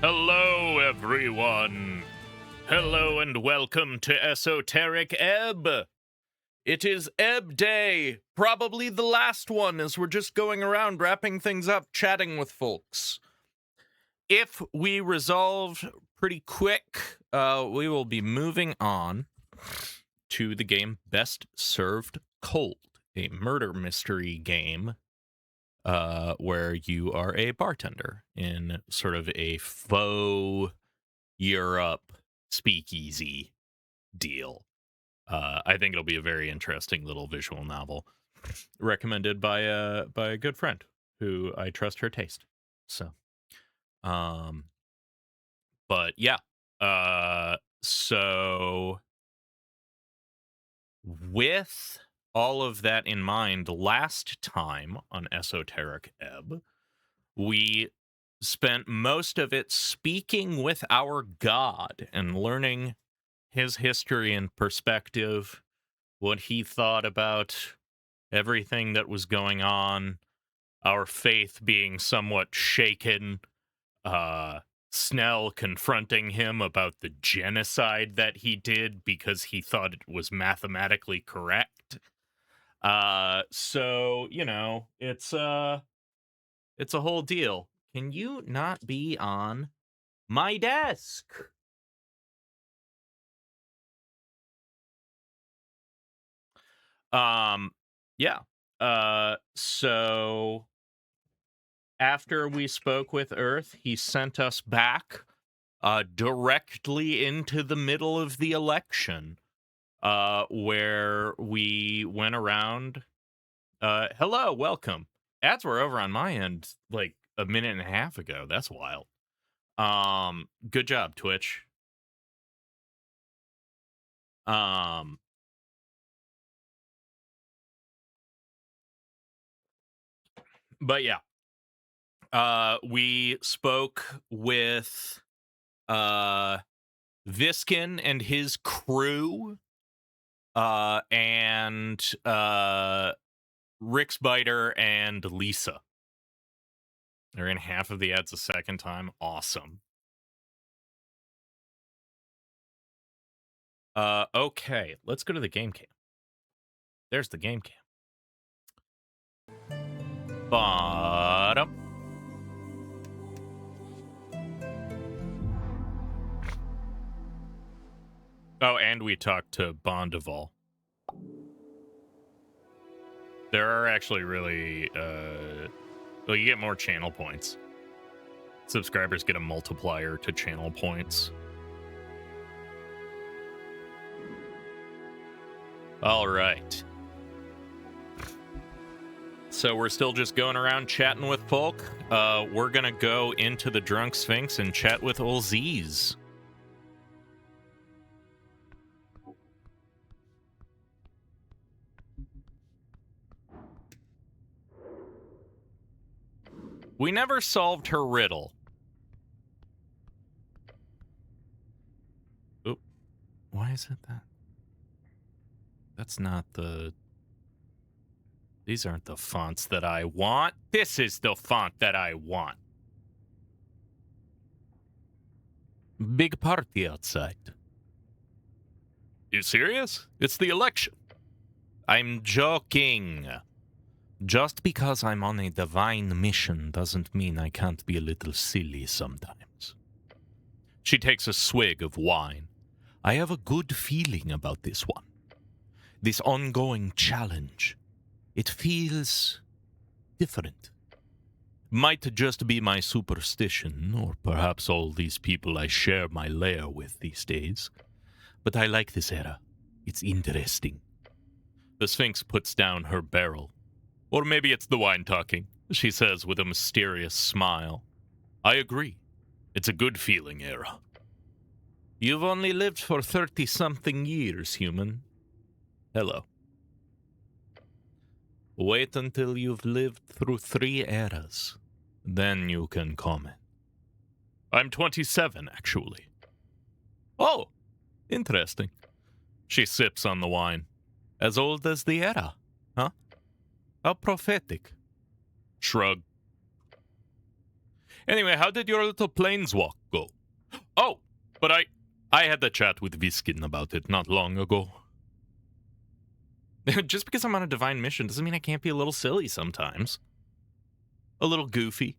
Hello, everyone. Hello and welcome to Esoteric Ebb. It is Ebb Day, probably the last one, as we're just going around wrapping things up, chatting with folks. If we resolve pretty quick, we will be moving on to the game Best Served Cold, a murder mystery game where you are a bartender in sort of a faux Europe speakeasy deal. I think it'll be a very interesting little visual novel, recommended by a good friend who I trust her taste. So, but yeah, so with all of that in mind, last time on Esoteric Ebb, we spent most of it speaking with our god and learning his history and perspective, what he thought about everything that was going on, our faith being somewhat shaken, Snell confronting him about the genocide that he did because he thought it was mathematically correct. So, you know, it's a whole deal. Can you not be on my desk? Yeah. So after we spoke with Earth, he sent us back directly into the middle of the election, where we went around. Hello, welcome. Ads were over on my end like a minute and a half ago. That's wild. Good job, Twitch. But yeah. We spoke with Viskin and his crew, and Ricksbiter and Lisa. They're in half of the ads a second time. Awesome. Okay, let's go to the game cam. There's the game cam. Bottom. Oh, and we talked to Bondival. There are actually really, well, you get more channel points. Subscribers get a multiplier to channel points. All right. So we're still just going around chatting with folk. We're going to go into the Drunk Sphinx and chat with Ol Z's. We never solved her riddle. Oop. Why is it that? That's not the... These aren't the fonts that I want. This is the font that I want. Big party outside. You serious? It's the election. I'm joking. Just because I'm on a divine mission doesn't mean I can't be a little silly sometimes. She takes a swig of wine. I have a good feeling about this one. This ongoing challenge. It feels different. Might just be my superstition, or perhaps all these people I share my lair with these days. But I like this era. It's interesting. The Sphinx puts down her barrel. Or maybe it's the wine talking, she says with a mysterious smile. I agree. It's a good feeling era. You've only lived for 30-something years, human. Hello. Wait until you've lived through 3 eras. Then you can comment. I'm 27, actually. Oh, interesting. She sips on the wine. As old as the era, huh? How prophetic. Shrug. Anyway, how did your little planeswalk go? Oh, but I had that chat with Viskin about it not long ago. Just because I'm on a divine mission doesn't mean I can't be a little silly sometimes. A little goofy.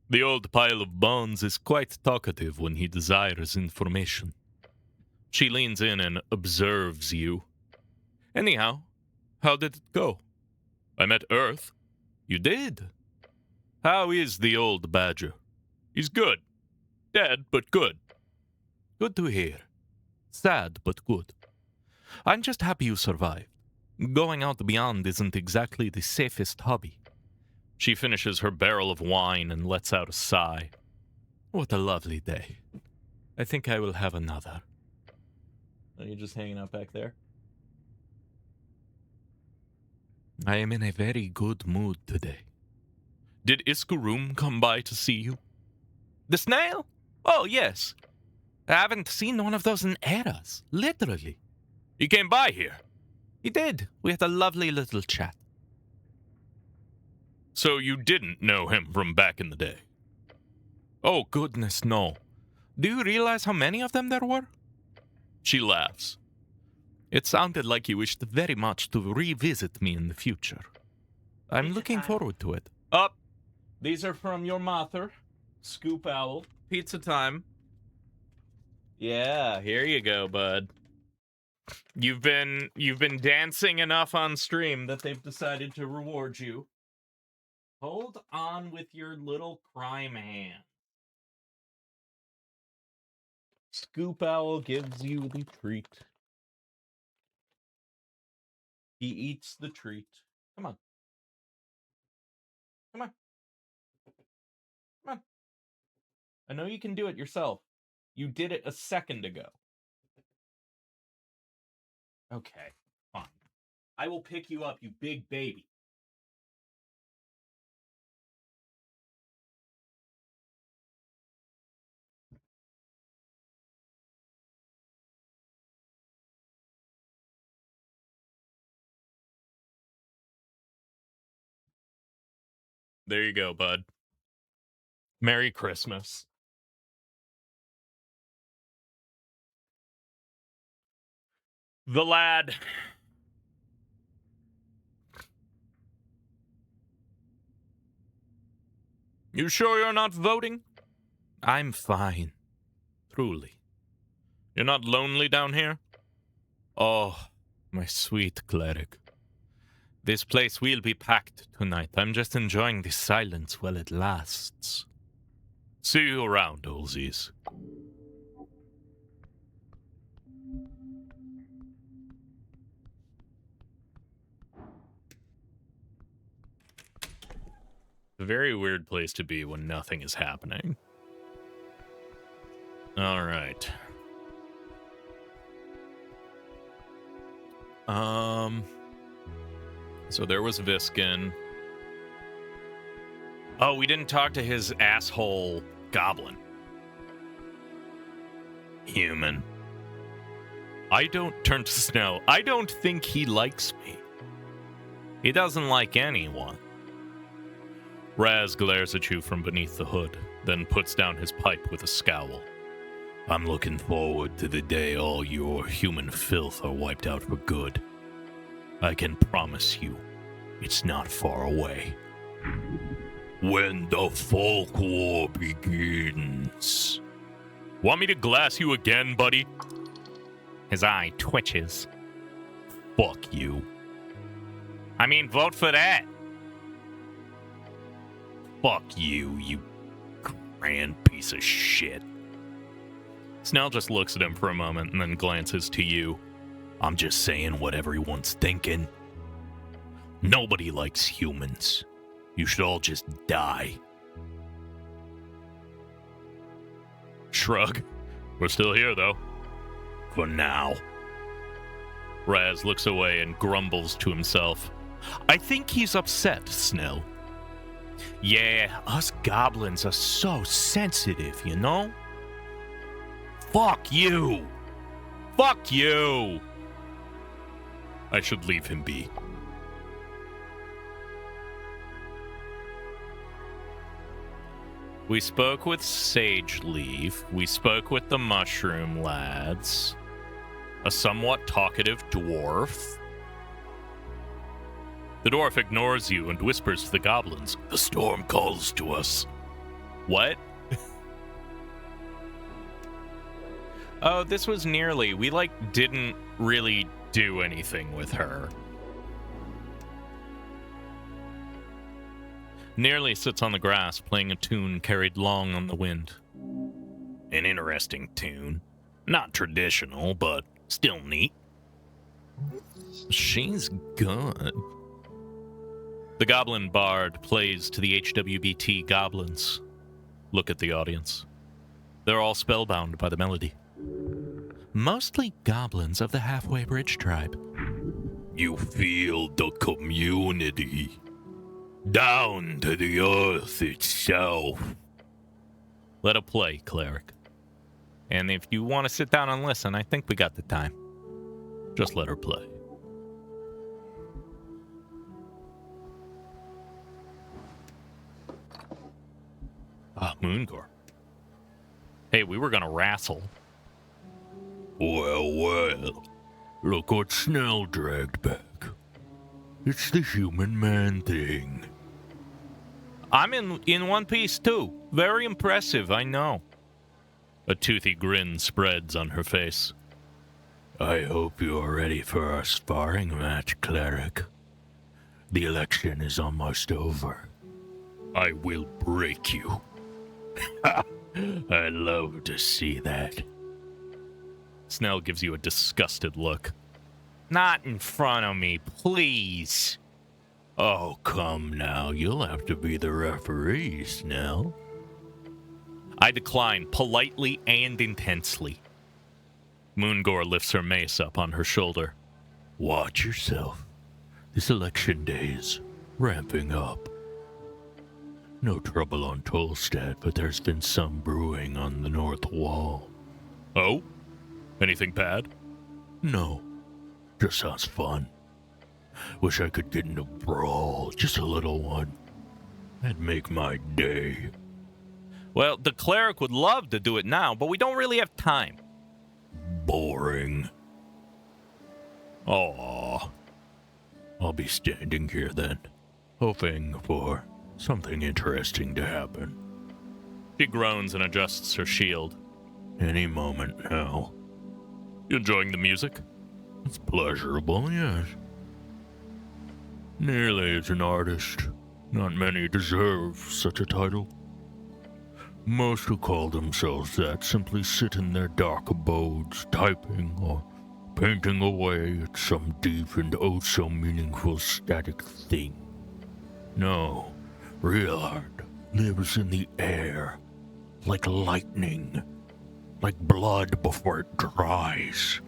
The old pile of bones is quite talkative when he desires information. She leans in and observes you. Anyhow, how did it go? I met Earth. You did? How is the old badger? He's good. Dead, but good. Good to hear. Sad, but good. I'm just happy you survived. Going out beyond isn't exactly the safest hobby. She finishes her barrel of wine and lets out a sigh. What a lovely day. I think I will have another. Are you just hanging out back there? I am in a very good mood today. Did Iskurum come by to see you? The snail? Oh, yes. I haven't seen one of those in eras, literally. He came by here? He did. We had a lovely little chat. So you didn't know him from back in the day? Oh, goodness, no. Do you realize how many of them there were? She laughs. It sounded like you wished very much to revisit me in the future. I'm looking forward to it. Up. These are from your mother, Scoop Owl. Pizza time. Yeah, here you go, bud. You've been dancing enough on stream that they've decided to reward you. Hold on with your little crime hand. Scoop Owl gives you the treat. He eats the treat. Come on. Come on. Come on. I know you can do it yourself. You did it a second ago. Okay, fine. I will pick you up, you big baby. There you go, bud. Merry Christmas. The lad. You sure you're not voting? I'm fine. Truly. You're not lonely down here? Oh, my sweet cleric. This place will be packed tonight. I'm just enjoying the silence while it lasts. See you around, Olsies. A very weird place to be when nothing is happening. All right. So there was Viskin. Oh, we didn't talk to his asshole goblin. Human. I don't turn to Snow. I don't think he likes me. He doesn't like anyone. Raz glares at you from beneath the hood, then puts down his pipe with a scowl. I'm looking forward to the day all your human filth are wiped out for good. I can promise you, it's not far away. When the folk war begins. Want me to glass you again, buddy? His eye twitches. Fuck you. I mean, vote for that. Fuck you, you grand piece of shit. Snell just looks at him for a moment and then glances to you. I'm just saying what everyone's thinking. Nobody likes humans. You should all just die. Shrug. We're still here, though. For now. Raz looks away and grumbles to himself. I think he's upset, Snell. Yeah, us goblins are so sensitive, you know? Fuck you! Fuck you! I should leave him be. We spoke with Sage Leaf. We spoke with the Mushroom Lads. A somewhat talkative dwarf. The dwarf ignores you and whispers to the goblins, "The storm calls to us." What? Oh, this was Nearly. We, didn't really do anything with her. Nearly sits on the grass, playing a tune carried long on the wind. An interesting tune. Not traditional, but still neat. She's good. The Goblin Bard plays to the HWBT goblins. Look at the audience. They're all spellbound by the melody. Mostly goblins of the Halfway Bridge tribe. You feel the community. Down to the earth itself. Let it play, cleric. And if you want to sit down and listen, I think we got the time. Just let her play. Ah, Moongor. Hey, we were gonna wrestle. Well, look what Snell dragged back. It's the human man thing. I'm in one piece too. Very impressive, I know. A toothy grin spreads on her face. I hope you're ready for our sparring match, cleric. The election is almost over. I will break you. I love to see that. Snell gives you a disgusted look. Not in front of me, please. Oh, come now. You'll have to be the referee, Snell. I decline, politely and intensely. Moongor lifts her mace up on her shoulder. Watch yourself. This election day is ramping up. No trouble on Tolstad, but there's been some brewing on the north wall. Oh? Anything bad? No. Just sounds fun. Wish I could get in a brawl, just a little one. That'd make my day. Well, the cleric would love to do it now, but we don't really have time. Boring. Aww. I'll be standing here then, hoping for something interesting to happen. She groans and adjusts her shield. Any moment now. You enjoying the music? It's pleasurable, yes. Nearly is an artist. Not many deserve such a title. Most who call themselves that simply sit in their dark abodes, typing or painting away at some deep and oh-so-meaningful static thing. No, real art lives in the air, like lightning, like blood before it dries.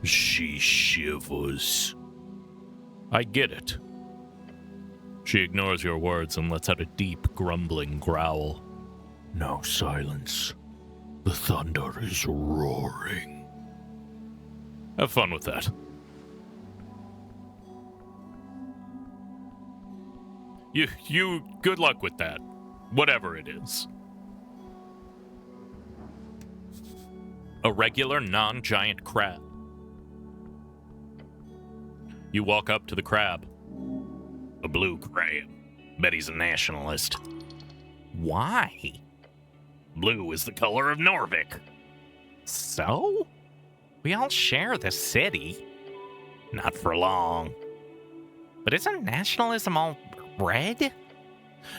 She shivers. I get it. She ignores your words and lets out a deep, grumbling growl. Now silence. The thunder is roaring. Have fun with that. You, good luck with that. Whatever it is. A regular, non-giant crab. You walk up to the crab. A blue crab. Bet he's a nationalist. Why? Blue is the color of Norvik. So? We all share the city. Not for long. But isn't nationalism all red?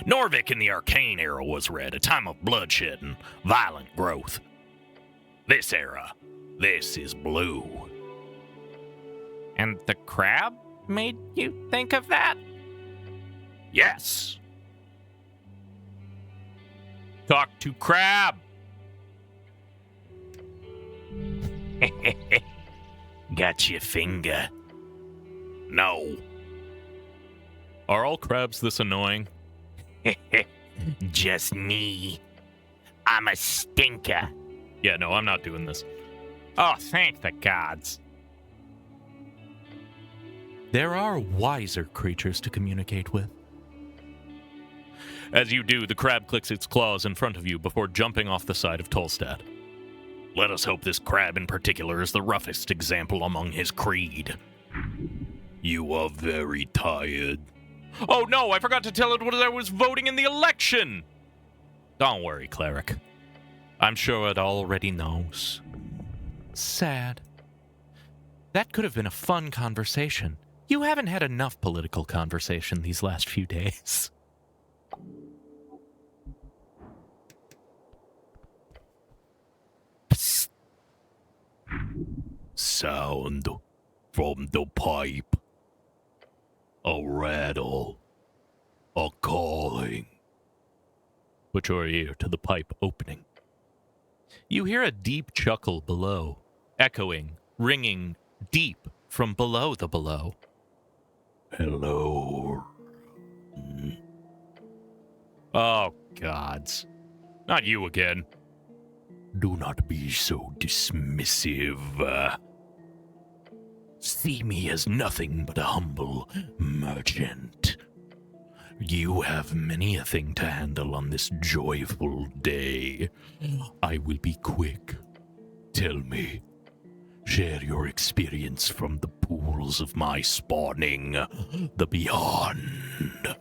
Norvik in the Arcane era was red, a time of bloodshed and violent growth. This era, this is blue. And the crab made you think of that? Yes. Talk to crab. Got your finger. No. Are all crabs this annoying? Just me. I'm a stinker. Yeah, no, I'm not doing this. Oh, thank the gods. There are wiser creatures to communicate with. As you do, the crab clicks its claws in front of you before jumping off the side of Tolstad. Let us hope this crab in particular is the roughest example among his creed. You are very tired. Oh no, I forgot to tell it what I was voting in the election! Don't worry, cleric. I'm sure it already knows. Sad. That could have been a fun conversation. You haven't had enough political conversation these last few days. Psst. Sound from the pipe. A rattle. A calling. Put your ear to the pipe opening. You hear a deep chuckle below, echoing, ringing deep from below the below. Hello. Oh, gods. Not you again. Do not be so dismissive. See me as nothing but a humble merchant. You have many a thing to handle on this joyful day. I will be quick. Tell me. Share your experience from the pools of my spawning, the beyond.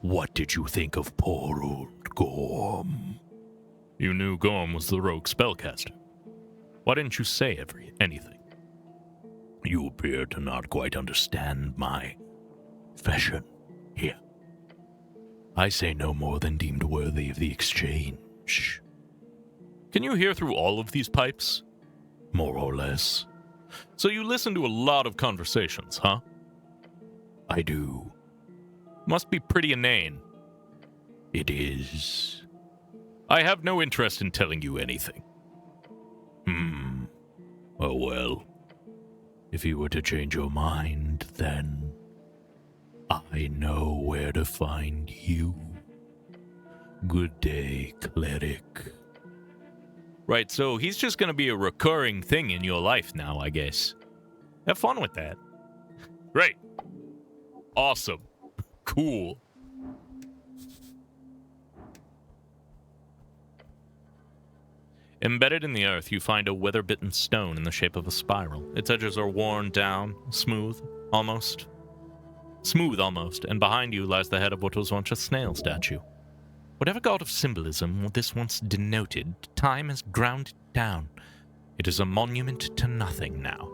What did you think of poor old Gorm? You knew Gorm was the rogue spellcaster. Why didn't you say anything? You appear to not quite understand my fashion here. I say no more than deemed worthy of the exchange. Can you hear through all of these pipes? More or less. So you listen to a lot of conversations, huh? I do. Must be pretty inane. It is. I have no interest in telling you anything. Oh well. If you were to change your mind, then I know where to find you. Good day, cleric. Right, so he's just gonna be a recurring thing in your life now, I guess. Have fun with that. Great. Awesome. Cool. Embedded in the earth, you find a weather-bitten stone in the shape of a spiral. Its edges are worn down, smooth almost, and behind you lies the head of what was once a snail statue. Whatever god of symbolism this once denoted, time has ground it down. It is a monument to nothing now.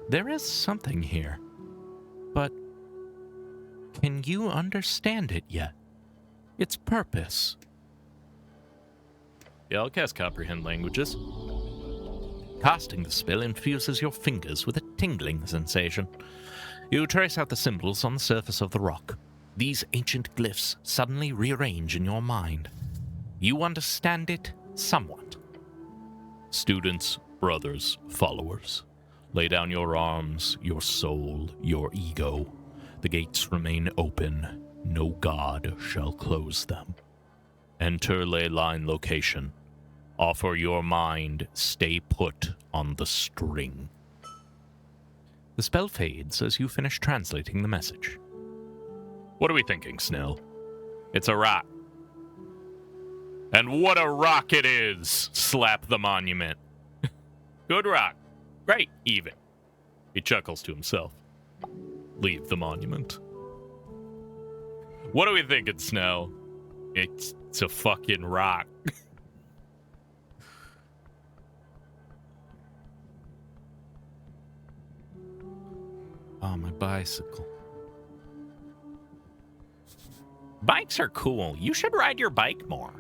There is something here, but can you understand it yet? Its purpose? Yeah, I'll cast Comprehend Languages. Casting the spell infuses your fingers with a tingling sensation. You trace out the symbols on the surface of the rock. These ancient glyphs suddenly rearrange in your mind. You understand it somewhat. Students, brothers, followers, lay down your arms, your soul, your ego. The gates remain open. No god shall close them. Enter ley line location. Offer your mind, stay put on the string. The spell fades as you finish translating the message. What are we thinking, Snell? It's a rock. And what a rock it is! Slap the monument. Good rock. Great, even. He chuckles to himself. Leave the monument. What are we thinking, Snell? It's a fucking rock. Oh, my bicycle. Bikes are cool. You should ride your bike more.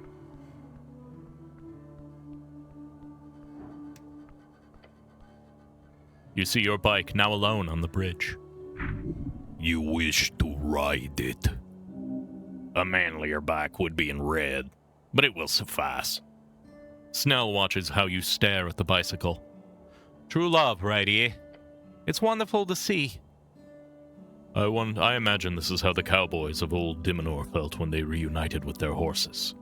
You see your bike now alone on the bridge. You wish to ride it. A manlier bike would be in red, but it will suffice. Snell watches how you stare at the bicycle. True love, right here? It's wonderful to see. I imagine this is how the cowboys of old Dimenor felt when they reunited with their horses.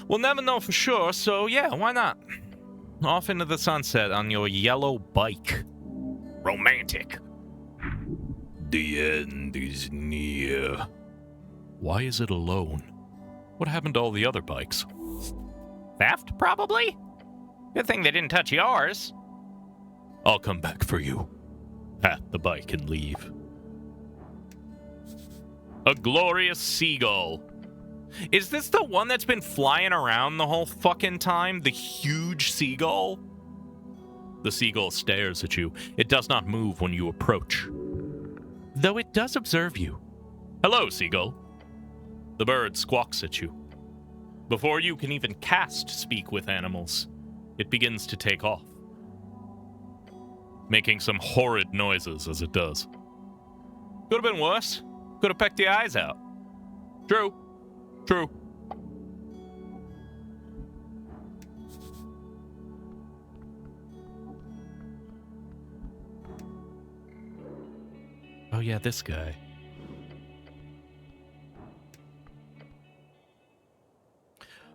We'll never know for sure, so yeah, why not? Off into the sunset on your yellow bike. Romantic. The end is near. Why is it alone? What happened to all the other bikes? Theft, probably? Good thing they didn't touch yours. I'll come back for you. Pat the bike and leave. A glorious seagull. Is this the one that's been flying around the whole fucking time? The huge seagull? The seagull stares at you. It does not move when you approach, though it does observe you. Hello, seagull. The bird squawks at you. Before you can even cast Speak with Animals, it begins to take off, making some horrid noises as it does. Could have been worse. Could have pecked the eyes out. True. Oh yeah, this guy.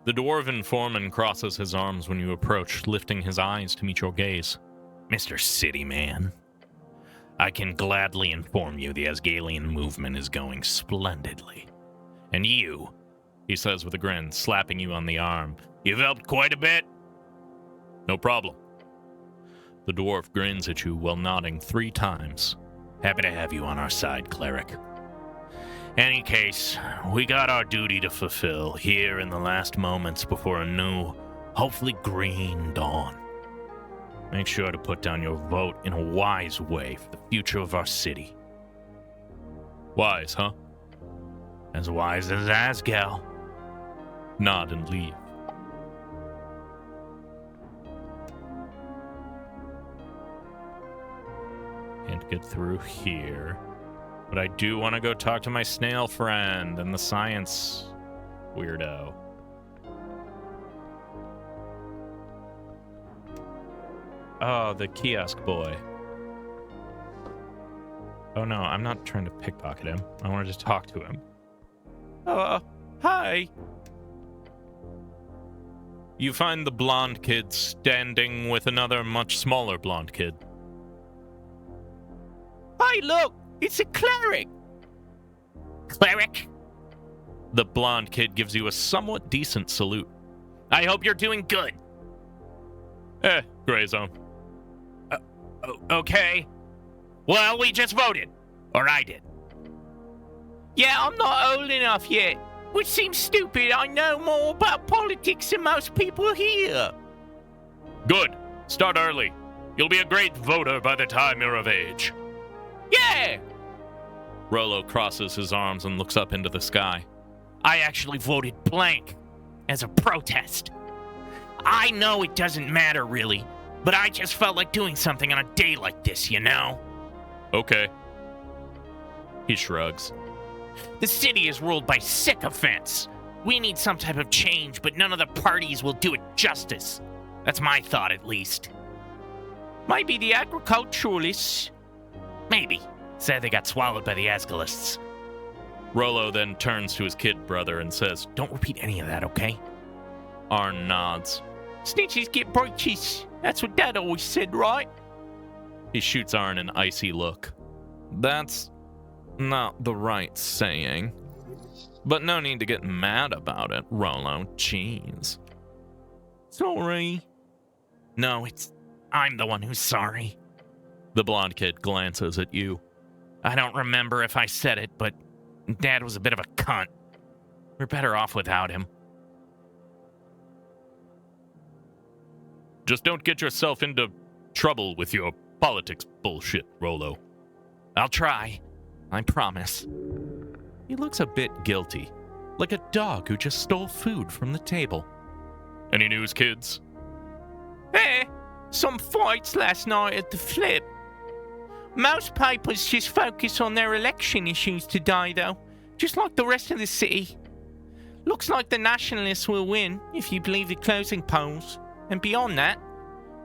The dwarven foreman crosses his arms when you approach, lifting his eyes to meet your gaze. Mr. City Man, I can gladly inform you the Asgalian movement is going splendidly. And you, he says with a grin, slapping you on the arm, you've helped quite a bit. No problem. The dwarf grins at you while nodding 3 times. Happy to have you on our side, cleric. Any case, we got our duty to fulfill here in the last moments before a new, hopefully green dawn. Make sure to put down your vote in a wise way for the future of our city. Wise, huh? As wise as Asgal. Nod and leave. Can't get through here. But I do want to go talk to my snail friend and the science weirdo. Oh, the kiosk boy. Oh no, I'm not trying to pickpocket him. I want to just talk to him. Hi. You find the blonde kid standing with another much smaller blonde kid. Hey, look! It's a cleric! Cleric? The blonde kid gives you a somewhat decent salute. I hope you're doing good. Gray zone. Okay. Well, we just voted. Or I did. Yeah, I'm not old enough yet. Which seems stupid. I know more about politics than most people here. Good. Start early. You'll be a great voter by the time you're of age. Yeah! Rollo crosses his arms and looks up into the sky. I actually voted blank as a protest. I know it doesn't matter, really, but I just felt like doing something on a day like this, you know? Okay. He shrugs. The city is ruled by sycophants. We need some type of change, but none of the parties will do it justice. That's my thought, at least. Maybe the agriculturalists. Maybe. Say they got swallowed by the Asgalists. Rollo then turns to his kid brother and says, Don't repeat any of that, okay? Arn nods. Snitches get breeches. That's what Dad always said, right? He shoots Arn an icy look. That's not the right saying. But no need to get mad about it, Rollo. Jeez. Sorry. No, I'm the one who's sorry. The blonde kid glances at you. I don't remember if I said it, but Dad was a bit of a cunt. We're better off without him. Just don't get yourself into trouble with your politics bullshit, Rollo. I'll try. I promise. He looks a bit guilty, like a dog who just stole food from the table. Any news, kids? Some fights last night at the Flip. Most papers just focus on their election issues today, though, just like the rest of the city. Looks like the Nationalists will win, if you believe the closing polls. And beyond that...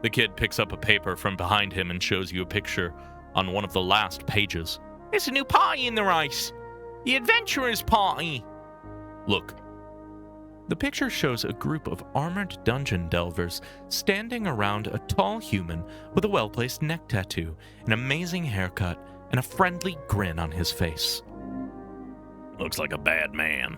The kid picks up a paper from behind him and shows you a picture on one of the last pages. There's a new party in the race. The Adventurers Party. Look. The picture shows a group of armored dungeon delvers standing around a tall human with a well-placed neck tattoo, an amazing haircut, and a friendly grin on his face. Looks like a bad man.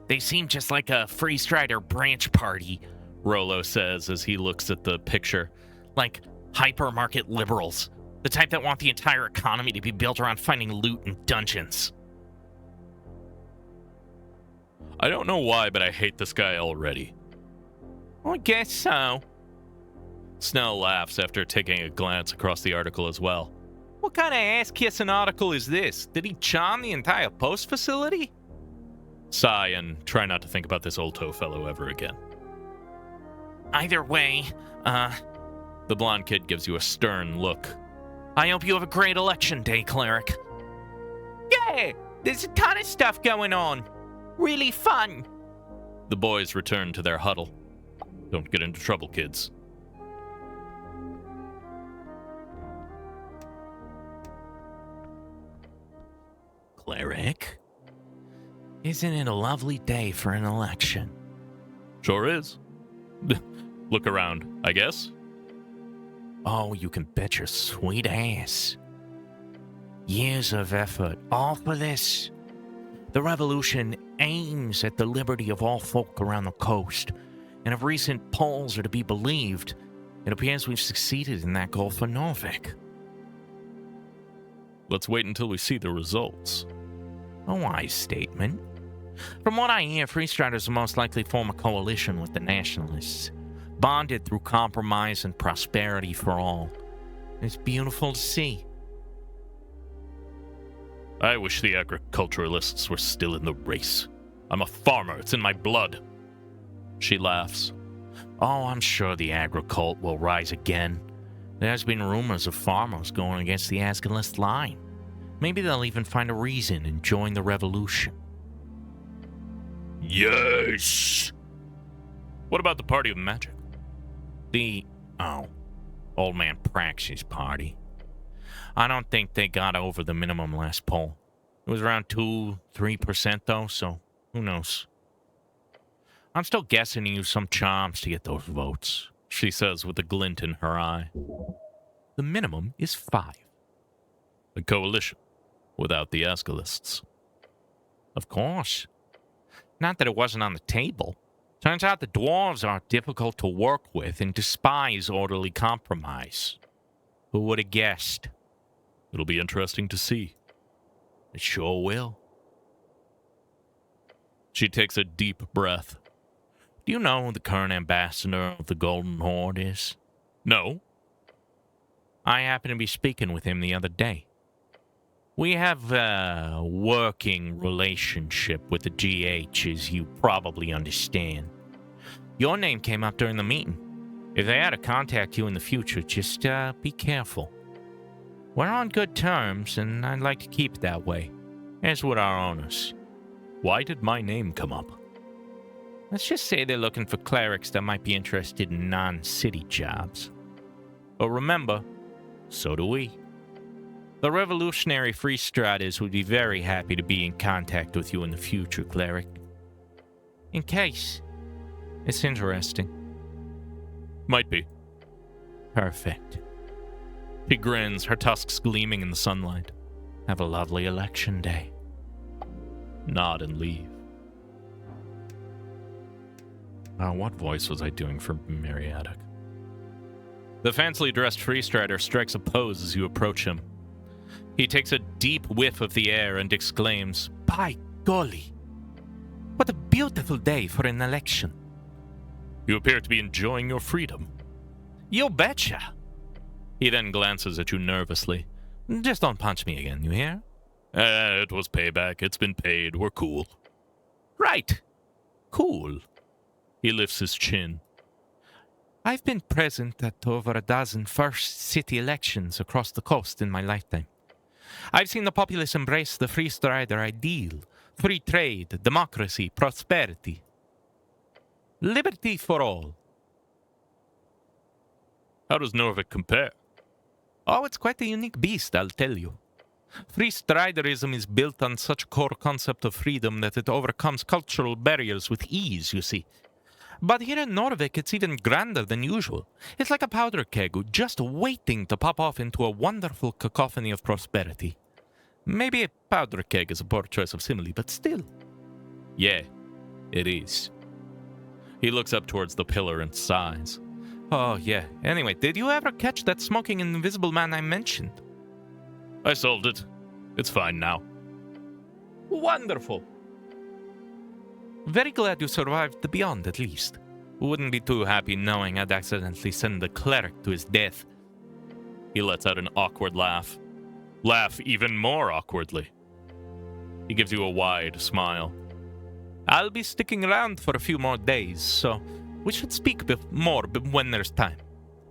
They seem just like a Free Strider branch party, Rolo says as he looks at the picture. like hypermarket liberals, the type that want the entire economy to be built around finding loot in dungeons. I don't know why, but I hate this guy already. I guess so. Snell laughs after taking a glance across the article as well. What kind of ass-kissing article is this? Did he charm the entire post facility? Sigh and try not to think about this old toe fellow ever again. Either way, The blonde kid gives you a stern look. I hope you have a great election day, cleric. Yeah, there's a ton of stuff going on. Really fun. The boys return to their huddle. Don't get into trouble, kids. Cleric? Isn't it a lovely day for an election? Sure is. Look around, I guess. Oh, you can bet your sweet ass. Years of effort, all for this. The revolution aims at the liberty of all folk around the coast, and if recent polls are to be believed, it appears we've succeeded in that goal for Norvik. Let's wait until we see the results. A wise statement. From what I hear, Free Striders will most likely form a coalition with the Nationalists, bonded through compromise and prosperity for all. It's beautiful to see. I wish the agriculturalists were still in the race. I'm a farmer, it's in my blood. She laughs. Oh, I'm sure the agricult will rise again. There's been rumors of farmers going against the Asgalist line. Maybe they'll even find a reason and join the revolution. Yes! What about the Party of Magic? Old man Praxis party. I don't think they got over the minimum last poll. It was around 2-3% though, so who knows? I'm still guessing he used some charms to get those votes, She says with a glint in her eye. The minimum is 5. A coalition, without the Asgalists. Of course. Not that it wasn't on the table. Turns out the dwarves are difficult to work with and despise orderly compromise. Who would have guessed? It'll be interesting to see. It sure will. She takes a deep breath. Do you know who the current ambassador of the Golden Horde is? No. I happened to be speaking with him the other day. We have a working relationship with the GH, as you probably understand. Your name came up during the meeting. If they had to contact you in the future, just be careful. We're on good terms, and I'd like to keep it that way, as would our owners. Why did my name come up? Let's just say they're looking for clerics that might be interested in non-city jobs. But remember, so do we. The revolutionary Free Striders would be very happy to be in contact with you in the future, cleric. In case. It's interesting. Might be. Perfect. She grins, her tusks gleaming in the sunlight. Have a lovely election day. Nod and leave. What voice was I doing for Meriadic? The fancily dressed Free Strider strikes a pose as you approach him. He takes a deep whiff of the air and exclaims, By golly! What a beautiful day for an election. You appear to be enjoying your freedom. You betcha! He then glances at you nervously. Just don't punch me again, you hear? It was payback. It's been paid. We're cool. Right. Cool. He lifts his chin. I've been present at over a dozen first city elections across the coast in my lifetime. I've seen the populace embrace the Free Strider ideal. Free trade, democracy, prosperity. Liberty for all. How does Norvik compare? Oh, it's quite a unique beast, I'll tell you. Free Striderism is built on such a core concept of freedom that it overcomes cultural barriers with ease, you see. But here in Norvik, it's even grander than usual. It's like a powder keg just waiting to pop off into a wonderful cacophony of prosperity. Maybe a powder keg is a poor choice of simile, but still. Yeah, it is. He looks up towards the pillar and sighs. Oh, yeah. Anyway, did you ever catch that smoking invisible man I mentioned? I solved it. It's fine now. Wonderful. Very glad you survived the beyond, at least. Wouldn't be too happy knowing I'd accidentally send the cleric to his death. He lets out an awkward laugh. Laugh even more awkwardly. He gives you a wide smile. I'll be sticking around for a few more days, so we should speak more when there's time.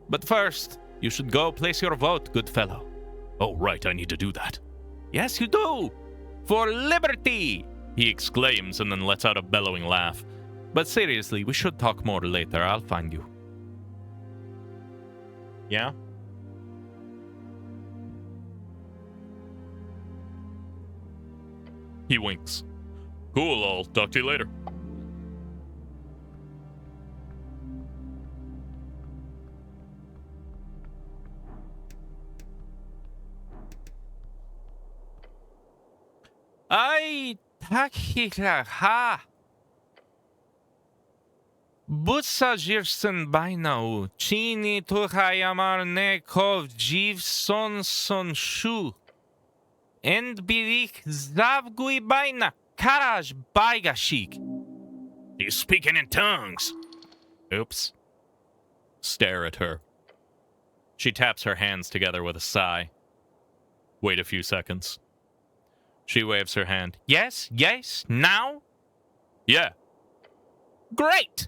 But first, you should go place your vote, good fellow. Oh, right, I need to do that. Yes, you do! For liberty! He exclaims and then lets out a bellowing laugh. But seriously, we should talk more later. I'll find you. Yeah? He winks. Cool, I'll talk to you later. Ay, ha. Busa jirsen bainau, chini tuhayamar nekov jivson son shu. End birich zavgui baina, karaj baigashik. He's speaking in tongues. Oops. Stare at her. She taps her hands together with a sigh. Wait a few seconds. She waves her hand. Yes, now? Yeah. Great!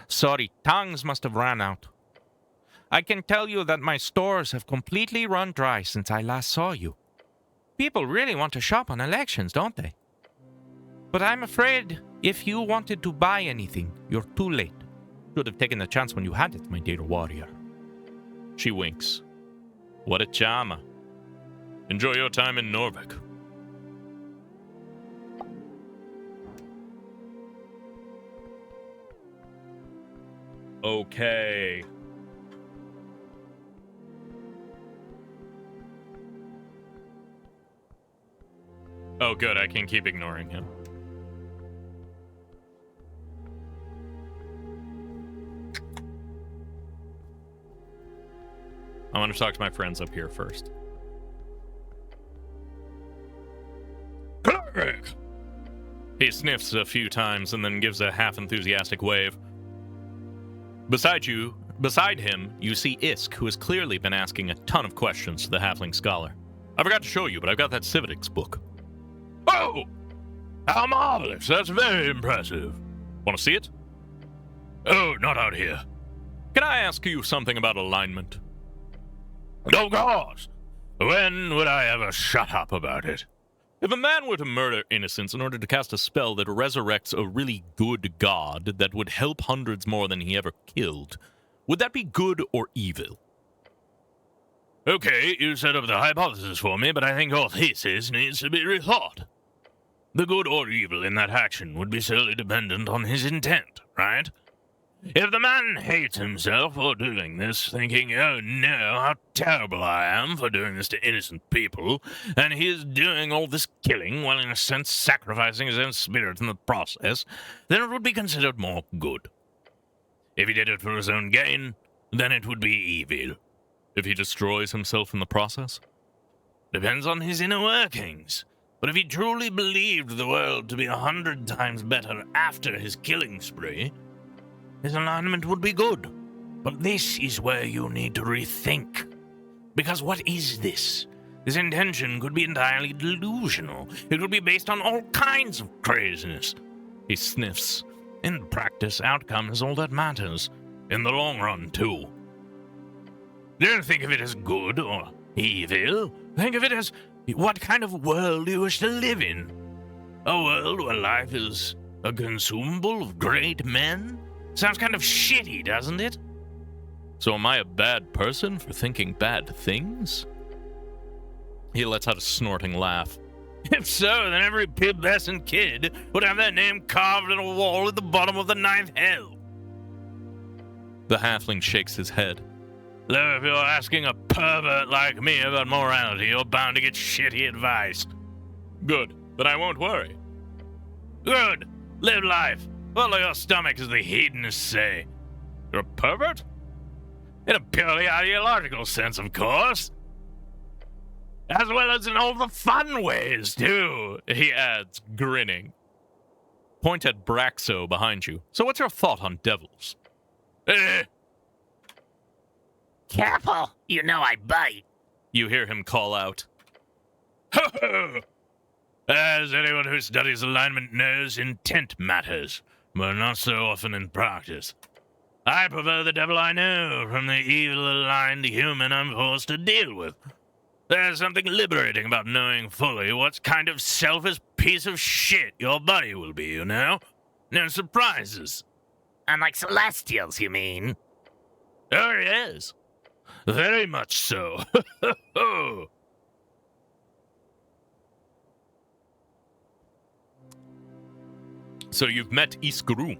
Sorry, tongues must have run out. I can tell you that my stores have completely run dry since I last saw you. People really want to shop on elections, don't they? But I'm afraid if you wanted to buy anything, you're too late. Should have taken the chance when you had it, my dear warrior. She winks. What a charmer. Enjoy your time in Norvik. Okay. Oh, good. I can keep ignoring him. I want to talk to my friends up here first. Cleric! He sniffs a few times and then gives a half-enthusiastic wave. Beside him, you see Isk, who has clearly been asking a ton of questions to the halfling scholar. I forgot to show you, but I've got that civics book. Oh! How marvelous! That's very impressive. Want to see it? Oh, not out here. Can I ask you something about alignment? Of course. When would I ever shut up about it? If a man were to murder innocents in order to cast a spell that resurrects a really good god that would help hundreds more than he ever killed, would that be good or evil? Okay, you set up the hypothesis for me, but I think your thesis needs to be rethought. The good or evil in that action would be solely dependent on his intent, right? If the man hates himself for doing this, thinking, oh no, how terrible I am for doing this to innocent people, and he is doing all this killing while in a sense sacrificing his own spirit in the process, then it would be considered more good. If he did it for his own gain, then it would be evil. If he destroys himself in the process? Depends on his inner workings. But if he truly believed the world to be 100 times better after his killing spree, his alignment would be good. But this is where you need to rethink. Because what is this? His intention could be entirely delusional. It could be based on all kinds of craziness. He sniffs. In practice, outcome is all that matters. In the long run, too. Don't think of it as good or evil. Think of it as what kind of world you wish to live in. A world where life is a consumable of great men? Sounds kind of shitty, doesn't it? So am I a bad person for thinking bad things? He lets out a snorting laugh. If so, then every pubescent kid would have their name carved on a wall at the bottom of the 9th hell. The halfling shakes his head. Though if you're asking a pervert like me about morality, you're bound to get shitty advice. Good. Then I won't worry. Good. Live life. Follow your stomach, as the hedonists say. You're a pervert? In a purely ideological sense, of course. As well as in all the fun ways, too, he adds, grinning. Point at Braxo behind you. So what's your thought on devils? Careful, you know I bite. You hear him call out. Ho ho! As anyone who studies alignment knows, intent matters, but not so often in practice. I prefer the devil I know from the evil-aligned human I'm forced to deal with. There's something liberating about knowing fully what kind of selfish piece of shit your buddy will be, you know? No surprises. Unlike Celestials, you mean? Oh, yes. Very much so. So you've met Iskroom.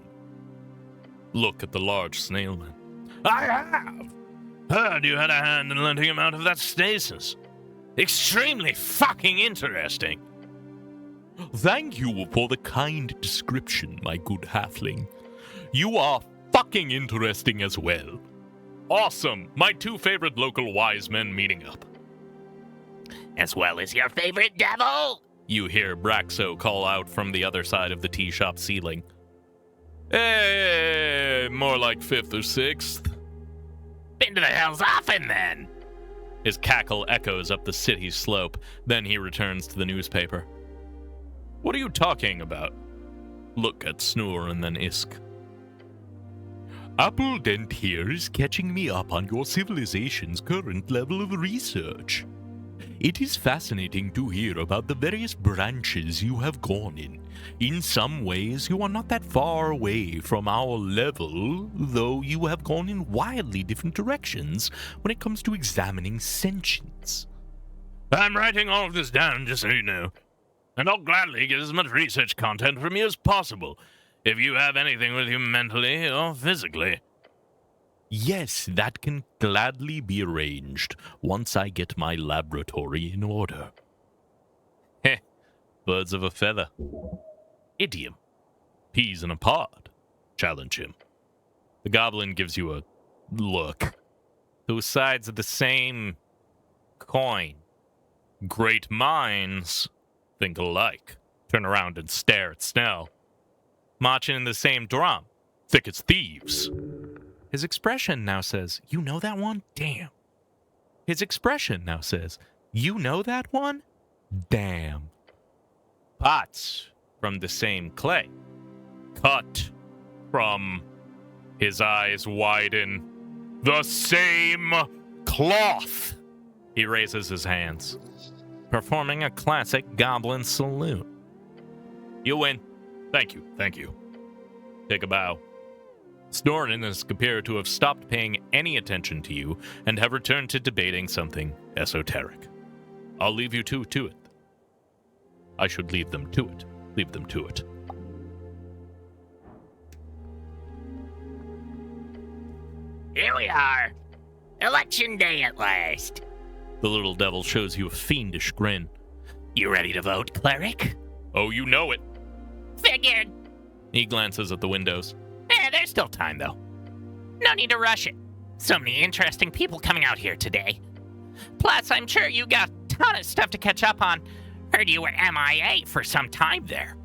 Look at the large snail man. I have! Heard you had a hand in letting him out of that stasis. Extremely fucking interesting. Thank you for the kind description, my good halfling. You are fucking interesting as well. Awesome! My two favorite local wise men meeting up. As well as your favorite devil? You hear Braxo call out from the other side of the tea shop ceiling. Hey, more like 5th or 6th. Been to the hills often, then. His cackle echoes up the city's slope. Then he returns to the newspaper. What are you talking about? Look at Snore and then Isk. Appledent here is catching me up on your civilization's current level of research. It is fascinating to hear about the various branches you have gone in. In some ways, you are not that far away from our level, though you have gone in wildly different directions when it comes to examining sentience. I'm writing all of this down, just so you know. And I'll gladly get as much research content from you as possible, if you have anything with you mentally or physically. Yes, that can gladly be arranged once I get my laboratory in order. Heh, birds of a feather. Idiom. Peas in a pod. Challenge him. The goblin gives you a look. Two sides of the same coin. Great minds think alike. Turn around and stare at Snell. Marching in the same drum. Thick as thieves. His expression now says, you know that one? Damn. His expression now says, you know that one? Damn. Pots from the same clay. Cut from, his eyes widen, the same cloth. He raises his hands, performing a classic goblin salute. You win. Thank you, thank you. Take a bow. Snorin appear to have stopped paying any attention to you and have returned to debating something esoteric. I'll leave you two to it. I should leave them to it. Leave them to it. Here we are. Election day at last. The little devil shows you a fiendish grin. You ready to vote, cleric? Oh, you know it. Figured. He glances at the windows. There's still time, though. No need to rush it. So many interesting people coming out here today. Plus, I'm sure you got a ton of stuff to catch up on. Heard you were MIA for some time there.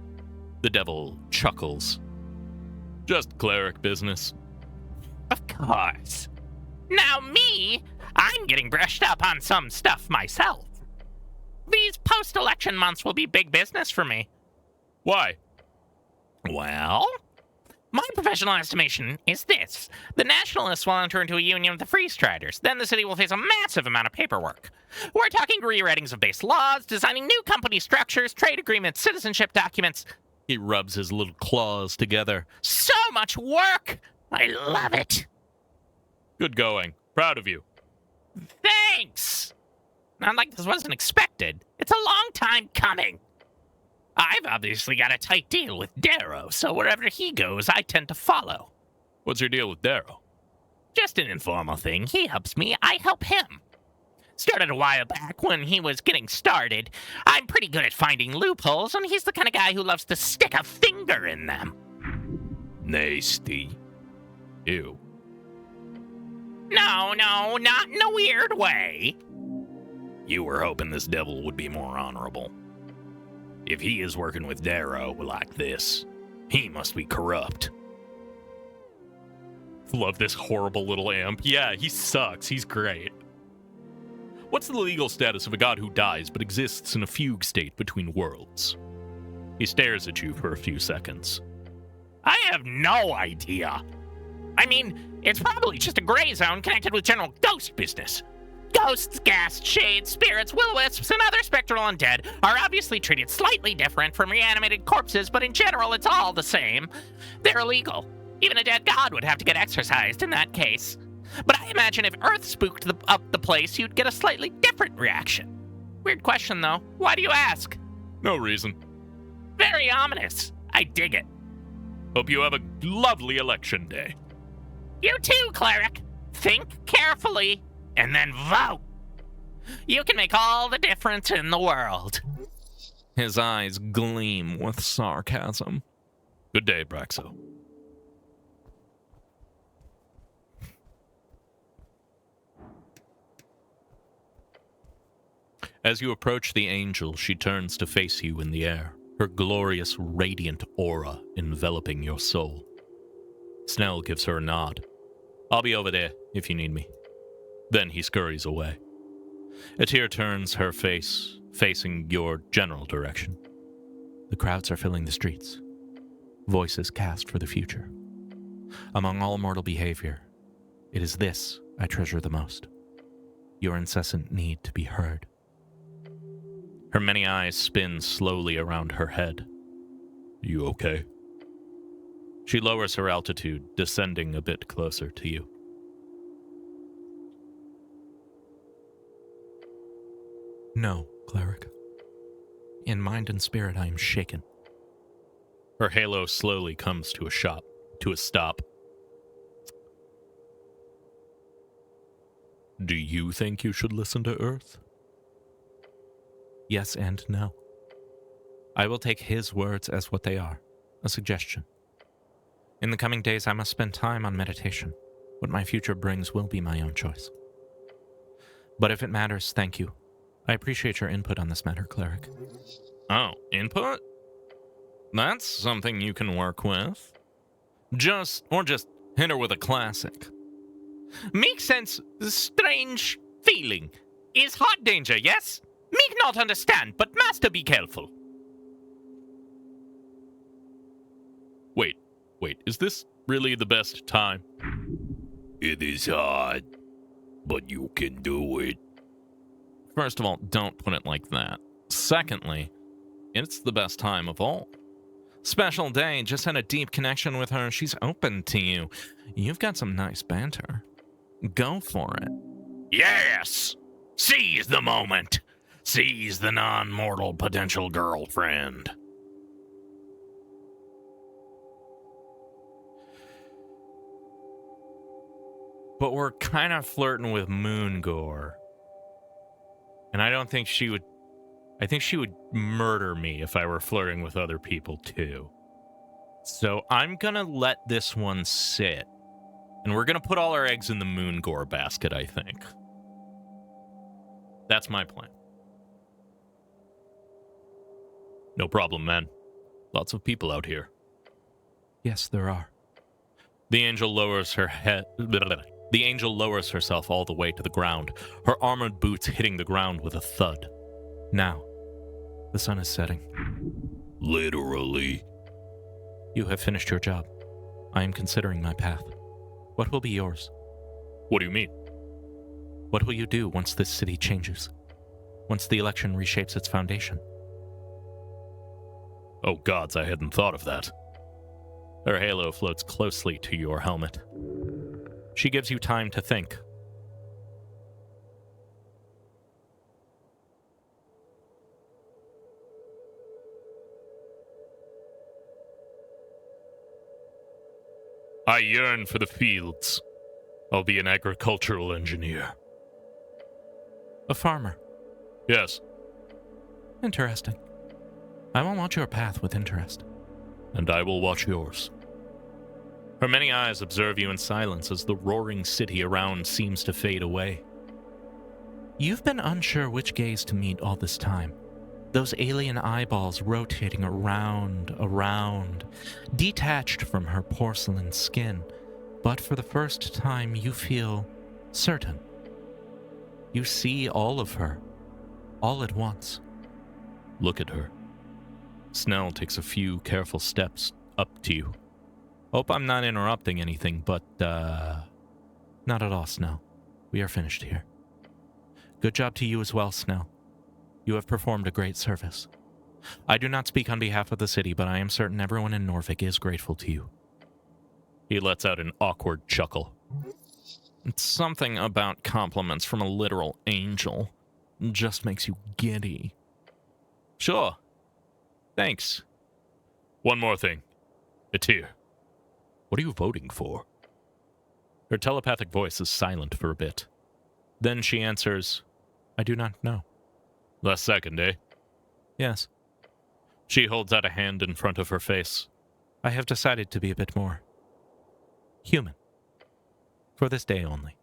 The devil chuckles. Just cleric business. Of course. Now me, I'm getting brushed up on some stuff myself. These post-election months will be big business for me. Why? Well, my professional estimation is this. The Nationalists will enter into a union with the Free Striders. Then the city will face a massive amount of paperwork. We're talking rewritings of base laws, designing new company structures, trade agreements, citizenship documents. He rubs his little claws together. So much work! I love it. Good going. Proud of you. Thanks! Not like this wasn't expected. It's a long time coming. I've obviously got a tight deal with Darrow, so wherever he goes, I tend to follow. What's your deal with Darrow? Just an informal thing. He helps me, I help him. Started a while back when he was getting started. I'm pretty good at finding loopholes, and he's the kind of guy who loves to stick a finger in them. Nasty. Ew. No, not in a weird way. You were hoping this devil would be more honorable. If he is working with Darrow like this, he must be corrupt. Love this horrible little imp. Yeah, he sucks. He's great. What's the legal status of a god who dies but exists in a fugue state between worlds? He stares at you for a few seconds. I have no idea. I mean, it's probably just a gray zone connected with general ghost business. Ghosts, ghast, shades, spirits, will-o-wisps, and other spectral undead are obviously treated slightly different from reanimated corpses, but in general, it's all the same. They're illegal. Even a dead god would have to get exorcised in that case. But I imagine if Earth spooked up the place, you'd get a slightly different reaction. Weird question, though. Why do you ask? No reason. Very ominous. I dig it. Hope you have a lovely election day. You too, cleric. Think carefully, and then vote. You can make all the difference in the world. His eyes gleam with sarcasm. Good day, Braxo. As you approach the angel, she turns to face you in the air, her glorious, radiant aura enveloping your soul. Snell gives her a nod. I'll be over there if you need me. Then he scurries away. A tear turns her face, facing your general direction. The crowds are filling the streets. Voices cast for the future. Among all mortal behavior, it is this I treasure the most. Your incessant need to be heard. Her many eyes spin slowly around her head. You okay? She lowers her altitude, descending a bit closer to you. No, cleric. In mind and spirit, I am shaken. Her halo slowly comes to a stop. Do you think you should listen to Earth? Yes and no. I will take his words as what they are, a suggestion. In the coming days, I must spend time on meditation. What my future brings will be my own choice. But if it matters, thank you. I appreciate your input on this matter, cleric. Oh, input? That's something you can work with. Just hit her with a classic. Makes sense. Strange feeling. Is hot danger, yes? Me not understand, but master be careful. Wait, is this really the best time? It is hard, but you can do it. First of all, don't put it like that. Secondly, it's the best time of all. Special day, just had a deep connection with her. She's open to you. You've got some nice banter. Go for it. Yes! Seize the moment. Seize the non-mortal potential girlfriend. But we're kind of flirting with Moongore. And I don't think she would... I think she would murder me if I were flirting with other people, too. So I'm gonna let this one sit. And we're gonna put all our eggs in the Moongore basket, I think. That's my plan. No problem, man. Lots of people out here. Yes, there are. The angel lowers her head... The angel lowers herself all the way to the ground, her armored boots hitting the ground with a thud. Now, the sun is setting. Literally. You have finished your job. I am considering my path. What will be yours? What do you mean? What will you do once this city changes? Once the election reshapes its foundation? Oh gods, I hadn't thought of that. Her halo floats closely to your helmet. She gives you time to think. I yearn for the fields I'll be an agricultural engineer. A farmer. Yes. Interesting. I will watch your path with interest. And I will watch yours. Her many eyes observe you in silence as the roaring city around seems to fade away. You've been unsure which gaze to meet all this time. Those alien eyeballs rotating around, detached from her porcelain skin. But for the first time, you feel certain. You see all of her, all at once. Look at her. Snell takes a few careful steps up to you. Hope I'm not interrupting anything, but, Not at all, Snell. We are finished here. Good job to you as well, Snell. You have performed a great service. I do not speak on behalf of the city, but I am certain everyone in Norfolk is grateful to you. He lets out an awkward chuckle. It's something about compliments from a literal angel just makes you giddy. Sure. Thanks. One more thing. It's here. What are you voting for? Her telepathic voice is silent for a bit. Then she answers, I do not know. Last second, eh? Yes. She holds out a hand in front of her face. I have decided to be a bit more human. For this day only.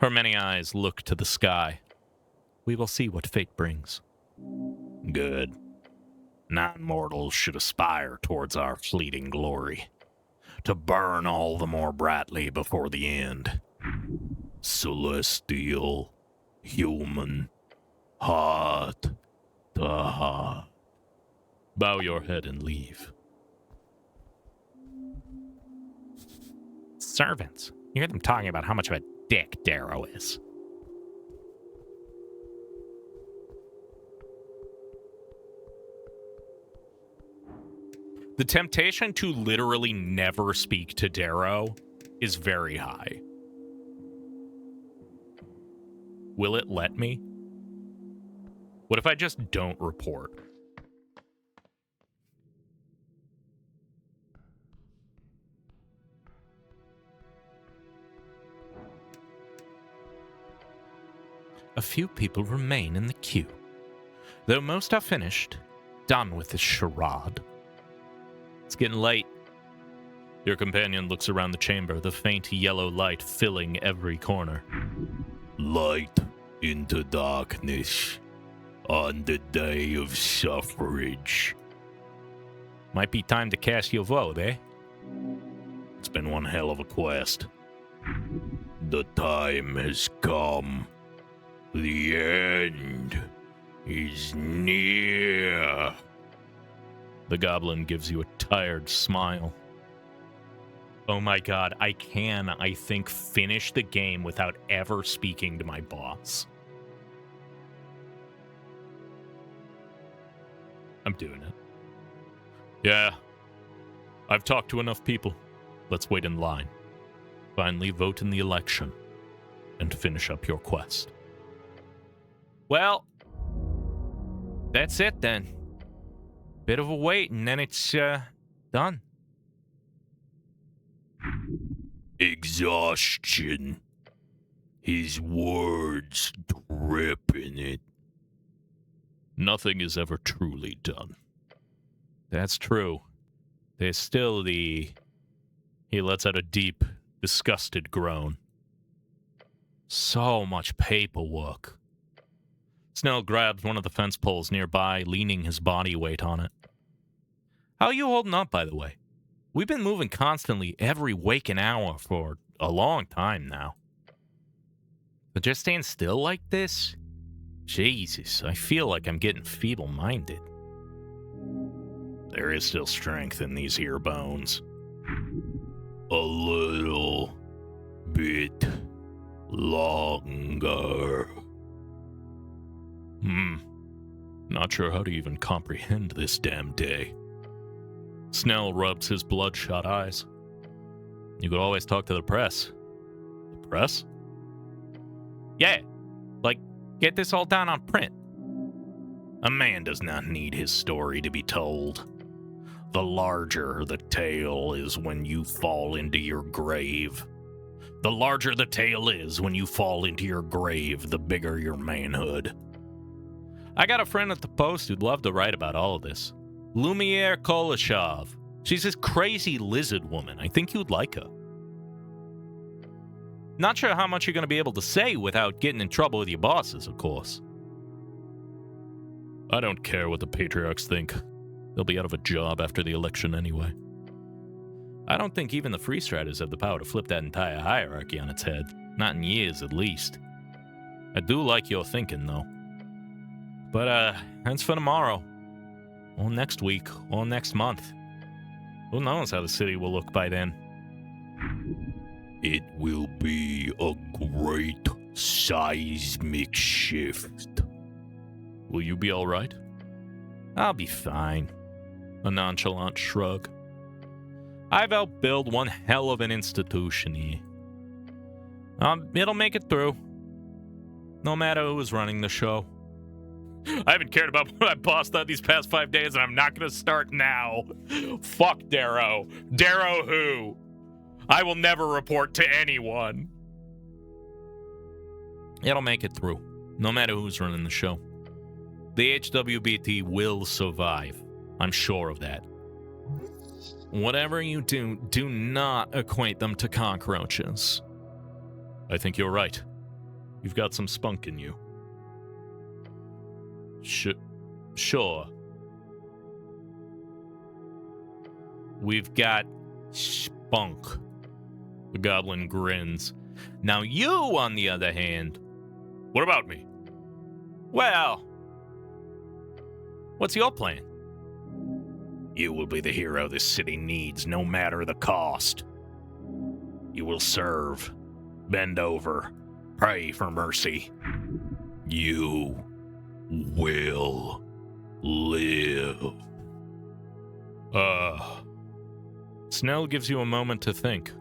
Her many eyes look to the sky. We will see what fate brings. Good. Non-mortals should aspire towards our fleeting glory, to burn all the more brightly before the end. Celestial, human, heart to heart. Bow your head and leave. Servants. You hear them talking about how much of a dick Darrow is. The temptation to literally never speak to Darrow is very high. Will it let me? What if I just don't report? A few people remain in the queue. Though most are finished, done with this charade. It's getting late. Your companion looks around the chamber, the faint yellow light filling every corner. Light into darkness on the day of suffrage. Might be time to cast your vote, eh? It's been one hell of a quest. The time has come. The end is near. The goblin gives you a tired smile. Oh my god, I think, finish the game without ever speaking to my boss. I'm doing it. Yeah. I've talked to enough people. Let's wait in line. Finally vote in the election. And finish up your quest. Well, that's it then. Bit of a wait, and then it's, done. Exhaustion. His words drip in it. Nothing is ever truly done. That's true. There's still the... He lets out a deep, disgusted groan. So much paperwork. Snell grabs one of the fence poles nearby, leaning his body weight on it. How are you holding up, by the way? We've been moving constantly every waking hour for a long time now. But just staying still like this? Jesus, I feel like I'm getting feeble-minded. There is still strength in these here bones. A little bit longer. Not sure how to even comprehend this damn day. Snell rubs his bloodshot eyes. You could always talk to the press. The press? Yeah, like, get this all down on print. A man does not need his story to be told. The larger the tale is when you fall into your grave. The larger the tale is when you fall into your grave, the bigger your manhood. I got a friend at the Post who'd love to write about all of this. Lumiere Kolashov. She's this crazy lizard woman. I think you'd like her. Not sure how much you're going to be able to say without getting in trouble with your bosses, of course. I don't care what the patriarchs think. They'll be out of a job after the election anyway. I don't think even the Freestriders have the power to flip that entire hierarchy on its head. Not in years, at least. I do like your thinking, though. But, that's for tomorrow. Or next week. Or next month. Who knows how the city will look by then? It will be a great seismic shift. Will you be all right? I'll be fine. A nonchalant shrug. I've helped build one hell of an institution here. It'll make it through. No matter who's running the show. I haven't cared about what I bossed out these past 5 days, and I'm not going to start now. Fuck Darrow. Darrow who? I will never report to anyone. It'll make it through, no matter who's running the show. The HWBT will survive. I'm sure of that. Whatever you do, do not equate them to cockroaches. I think you're right. You've got some spunk in you. Sure. We've got spunk. The goblin grins. Now you, on the other hand... What about me? Well... What's your plan? You will be the hero this city needs, no matter the cost. You will serve, bend over, pray for mercy. You will live. Snell gives you a moment to think.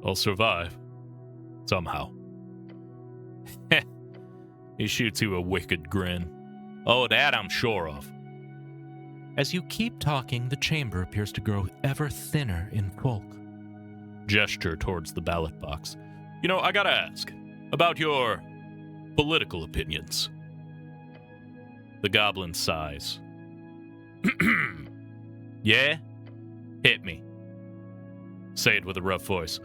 I'll survive. Somehow. He shoots you a wicked grin. Oh, that I'm sure of. As you keep talking, the chamber appears to grow ever thinner in bulk. Gesture towards the ballot box. You know, I gotta ask about your political opinions. The goblin sighs. Yeah? Hit me. Say it with a rough voice.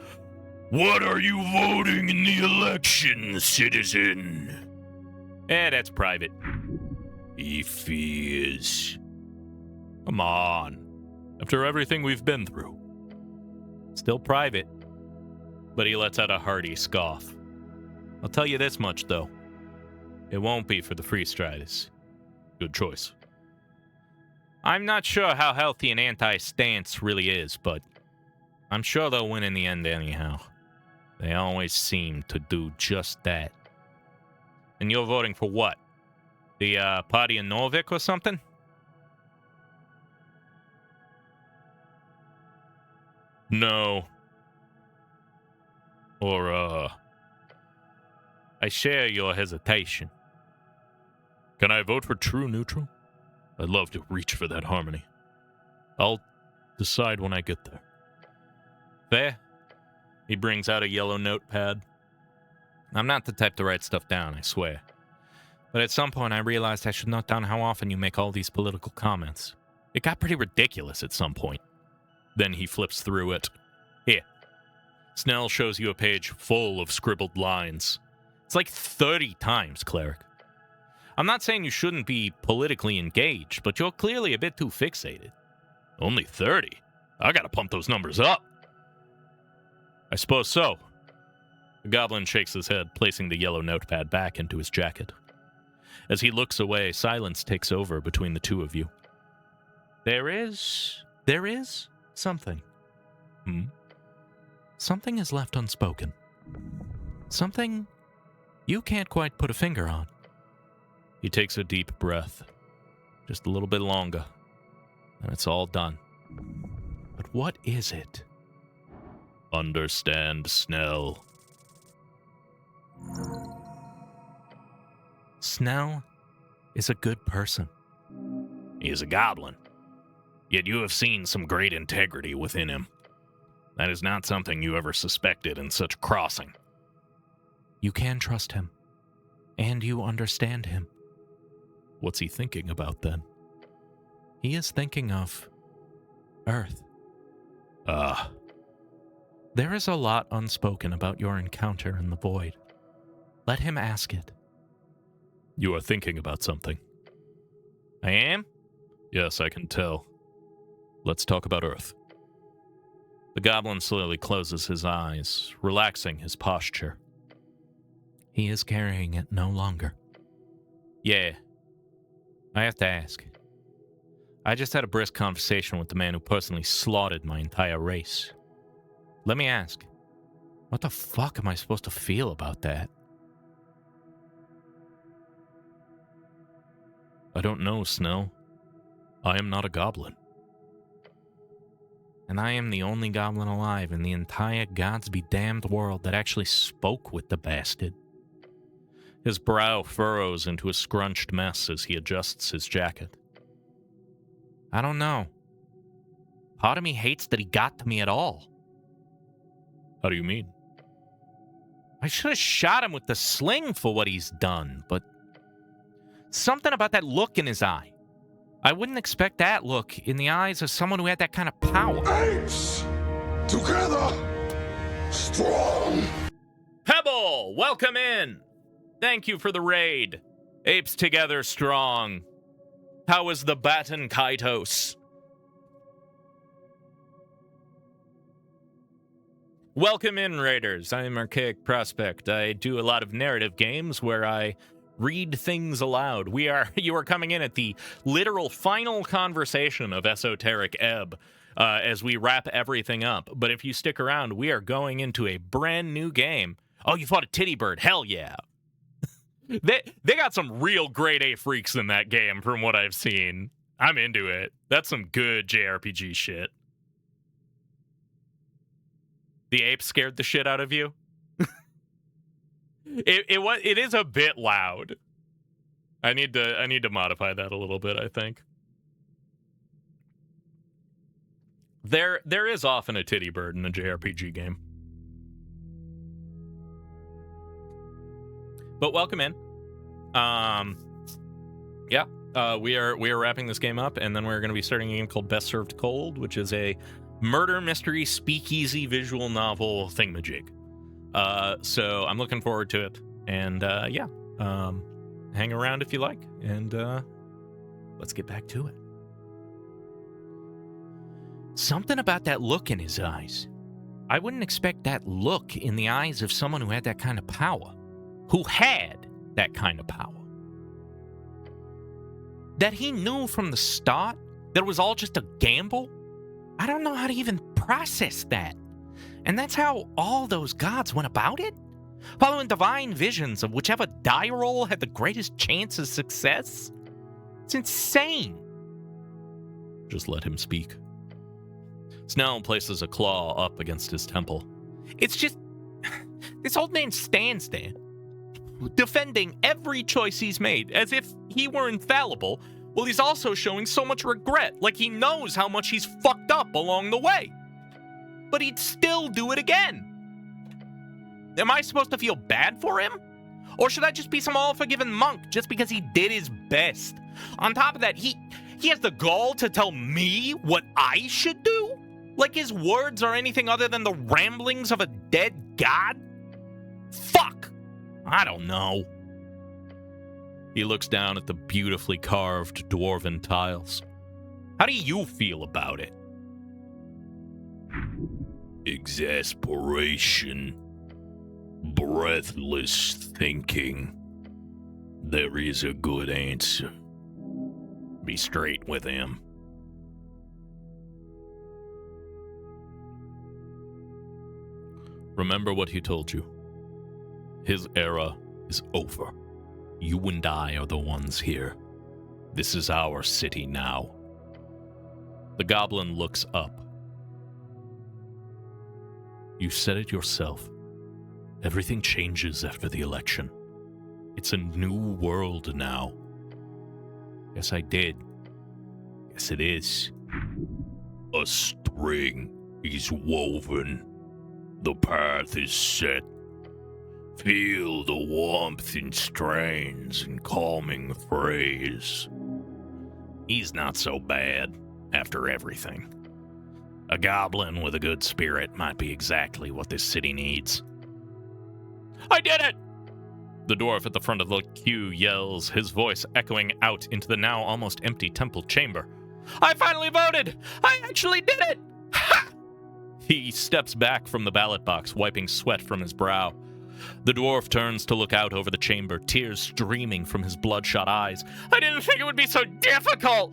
What are you voting in the election, citizen? That's private. If he is. Come on. After everything we've been through. Still private. But he lets out a hearty scoff. I'll tell you this much, though. It won't be for the Freestriders. Good choice. I'm not sure how healthy an anti-stance really is, but I'm sure they'll win in the end anyhow. They always seem to do just that. And you're voting for what? The party in Norvik or something? No. Or, I share your hesitation. Can I vote for True Neutral? I'd love to reach for that harmony. I'll decide when I get there. Fair. He brings out a yellow notepad. I'm not the type to write stuff down, I swear. But at some point I realized I should note down how often you make all these political comments. It got pretty ridiculous at some point. Then he flips through it. Here. Snell shows you a page full of scribbled lines. It's like 30 times, Cleric. I'm not saying you shouldn't be politically engaged, but you're clearly a bit too fixated. Only 30? I gotta pump those numbers up. I suppose so. The goblin shakes his head, placing the yellow notepad back into his jacket. As he looks away, silence takes over between the two of you. There is something. Something is left unspoken. Something you can't quite put a finger on. He takes a deep breath. Just a little bit longer. And it's all done. But what is it? Understand, Snell. Snell is a good person. He is a goblin. Yet you have seen some great integrity within him. That is not something you ever suspected in such crossing. You can trust him, and you understand him. What's he thinking about then? He is thinking of Earth. There is a lot unspoken about your encounter in the void. Let him ask it. You are thinking about something. I am? Yes, I can tell. Let's talk about Earth. The goblin slowly closes his eyes, relaxing his posture. He is carrying it no longer. Yeah. I have to ask. I just had a brisk conversation with the man who personally slaughtered my entire race. Let me ask, what the fuck am I supposed to feel about that? I don't know, Snell. I am not a goblin. And I am the only goblin alive in the entire gods-be-damned world that actually spoke with the bastard. His brow furrows into a scrunched mess as he adjusts his jacket. I don't know. Part of me hates that he got to me at all. How do you mean? I should have shot him with the sling for what he's done, but something about that look in his eye. I wouldn't expect that look in the eyes of someone who had that kind of power. Apes! Together! Strong! Pebble, welcome in! Thank you for the raid. Apes together strong. How is the Baton Kaitos? Welcome in, Raiders. I am Archaic Prospect. I do a lot of narrative games where I read things aloud. You are coming in at the literal final conversation of Esoteric Ebb as we wrap everything up. But if you stick around, we are going into a brand new game. Oh, you fought a titty bird? Hell yeah. They got some real grade A freaks in that game from what I've seen. I'm into it. That's some good JRPG shit. The ape scared the shit out of you? It is a bit loud. I need to modify that a little bit, I think. There is often a titty bird in a JRPG game. But welcome in. We are wrapping this game up, and then we're going to be starting a game called Best Served Cold, which is a murder mystery speakeasy visual novel thingamajig. So I'm looking forward to it, and hang around if you like, and let's get back to it. Something about that look in his eyes. I wouldn't expect that look in the eyes of someone who had that kind of power. Who had that kind of power. That he knew from the start that it was all just a gamble? I don't know how to even process that. And that's how all those gods went about it? Following divine visions of whichever die roll had the greatest chance of success? It's insane. Just let him speak. Snell places a claw up against his temple. It's just... this old man stands there, defending every choice he's made, as if he were infallible, while he's also showing so much regret, like he knows how much he's fucked up along the way. But he'd still do it again. Am I supposed to feel bad for him? Or should I just be some all-forgiving monk just because he did his best? On top of that, he has the gall to tell me what I should do? Like his words are anything other than the ramblings of a dead god? Fuck! I don't know. He looks down at the beautifully carved dwarven tiles. How do you feel about it? Exasperation. Breathless thinking. There is a good answer. Be straight with him. Remember what he told you. His era is over. You and I are the ones here. This is our city now. The goblin looks up. You said it yourself. Everything changes after the election. It's a new world now. Yes, I did. Yes, it is. A string is woven. The path is set. Feel the warmth in strains and calming phrase. He's not so bad, after everything. A goblin with a good spirit might be exactly what this city needs. I did it! The dwarf at the front of the queue yells, his voice echoing out into the now almost empty temple chamber. I finally voted! I actually did it! Ha! He steps back from the ballot box, wiping sweat from his brow. The dwarf turns to look out over the chamber, tears streaming from his bloodshot eyes. I didn't think it would be so difficult!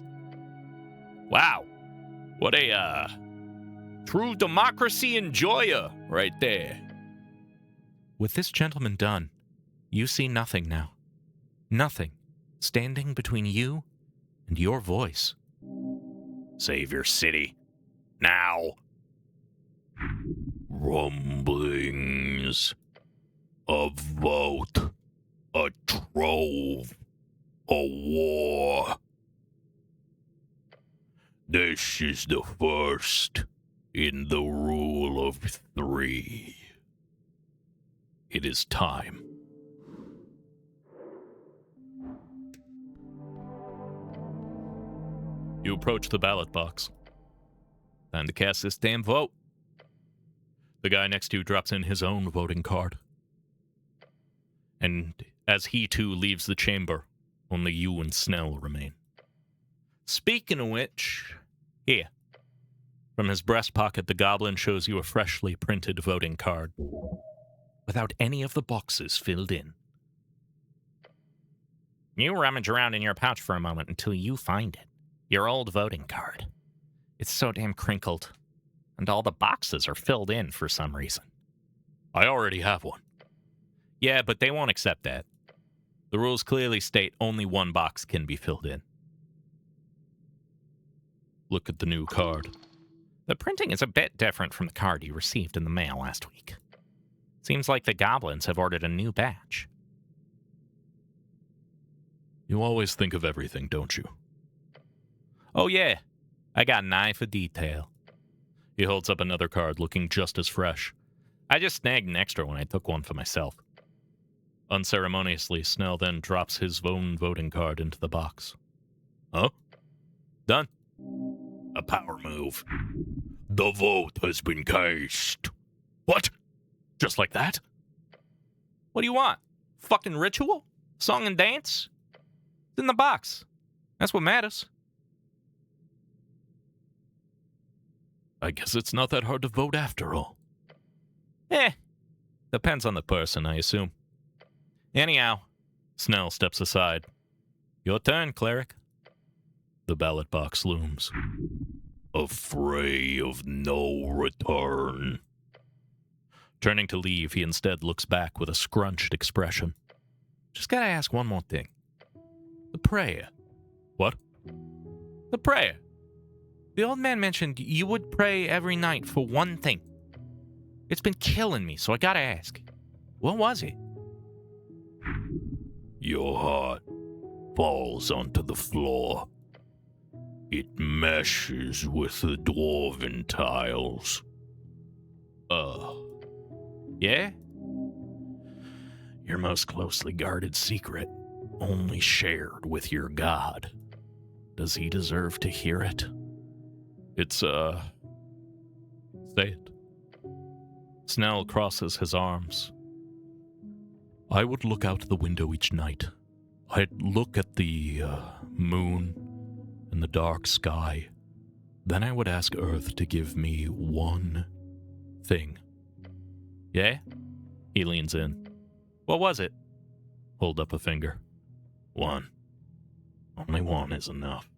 Wow. What a, true democracy enjoyer right there. With this gentleman done, you see nothing now. Nothing standing between you and your voice. Save your city. Now. Rumblings. A vote. A trove. A war. This is the first in the rule of 3. It is time. You approach the ballot box. Time to cast this damn vote. The guy next to you drops in his own voting card. And as he too leaves the chamber, only you and Snell remain. Speaking of which, here. From his breast pocket, the goblin shows you a freshly printed voting card, without any of the boxes filled in. You rummage around in your pouch for a moment until you find it. Your old voting card. It's so damn crinkled, and all the boxes are filled in for some reason. I already have one. Yeah, but they won't accept that. The rules clearly state only one box can be filled in. Look at the new card. The printing is a bit different from the card you received in the mail last week. Seems like the goblins have ordered a new batch. You always think of everything, don't you? Oh yeah, I got an eye for detail. He holds up another card looking just as fresh. I just snagged an extra when I took one for myself. Unceremoniously, Snell then drops his own voting card into the box. Huh? Done. A power move. The vote has been cast. What? Just like that? What do you want? Fucking ritual? Song and dance? It's in the box. That's what matters. I guess it's not that hard to vote after all. Depends on the person, I assume. Anyhow, Snell steps aside. Your turn, cleric. The ballot box looms. A fray of no return. Turning to leave, he instead looks back with a scrunched expression. Just gotta ask one more thing. The prayer. What? The prayer. The old man mentioned you would pray every night for one thing. It's been killing me, so I gotta ask. What was it? Your heart falls onto the floor. It meshes with the dwarven tiles. Yeah? Your most closely guarded secret, only shared with your god. Does he deserve to hear it? It's, say it. Snell crosses his arms. I would look out the window each night. I'd look at the, moon and the dark sky. Then I would ask Earth to give me one thing. Yeah? He leans in. What was it? Hold up a finger. One. Only one is enough.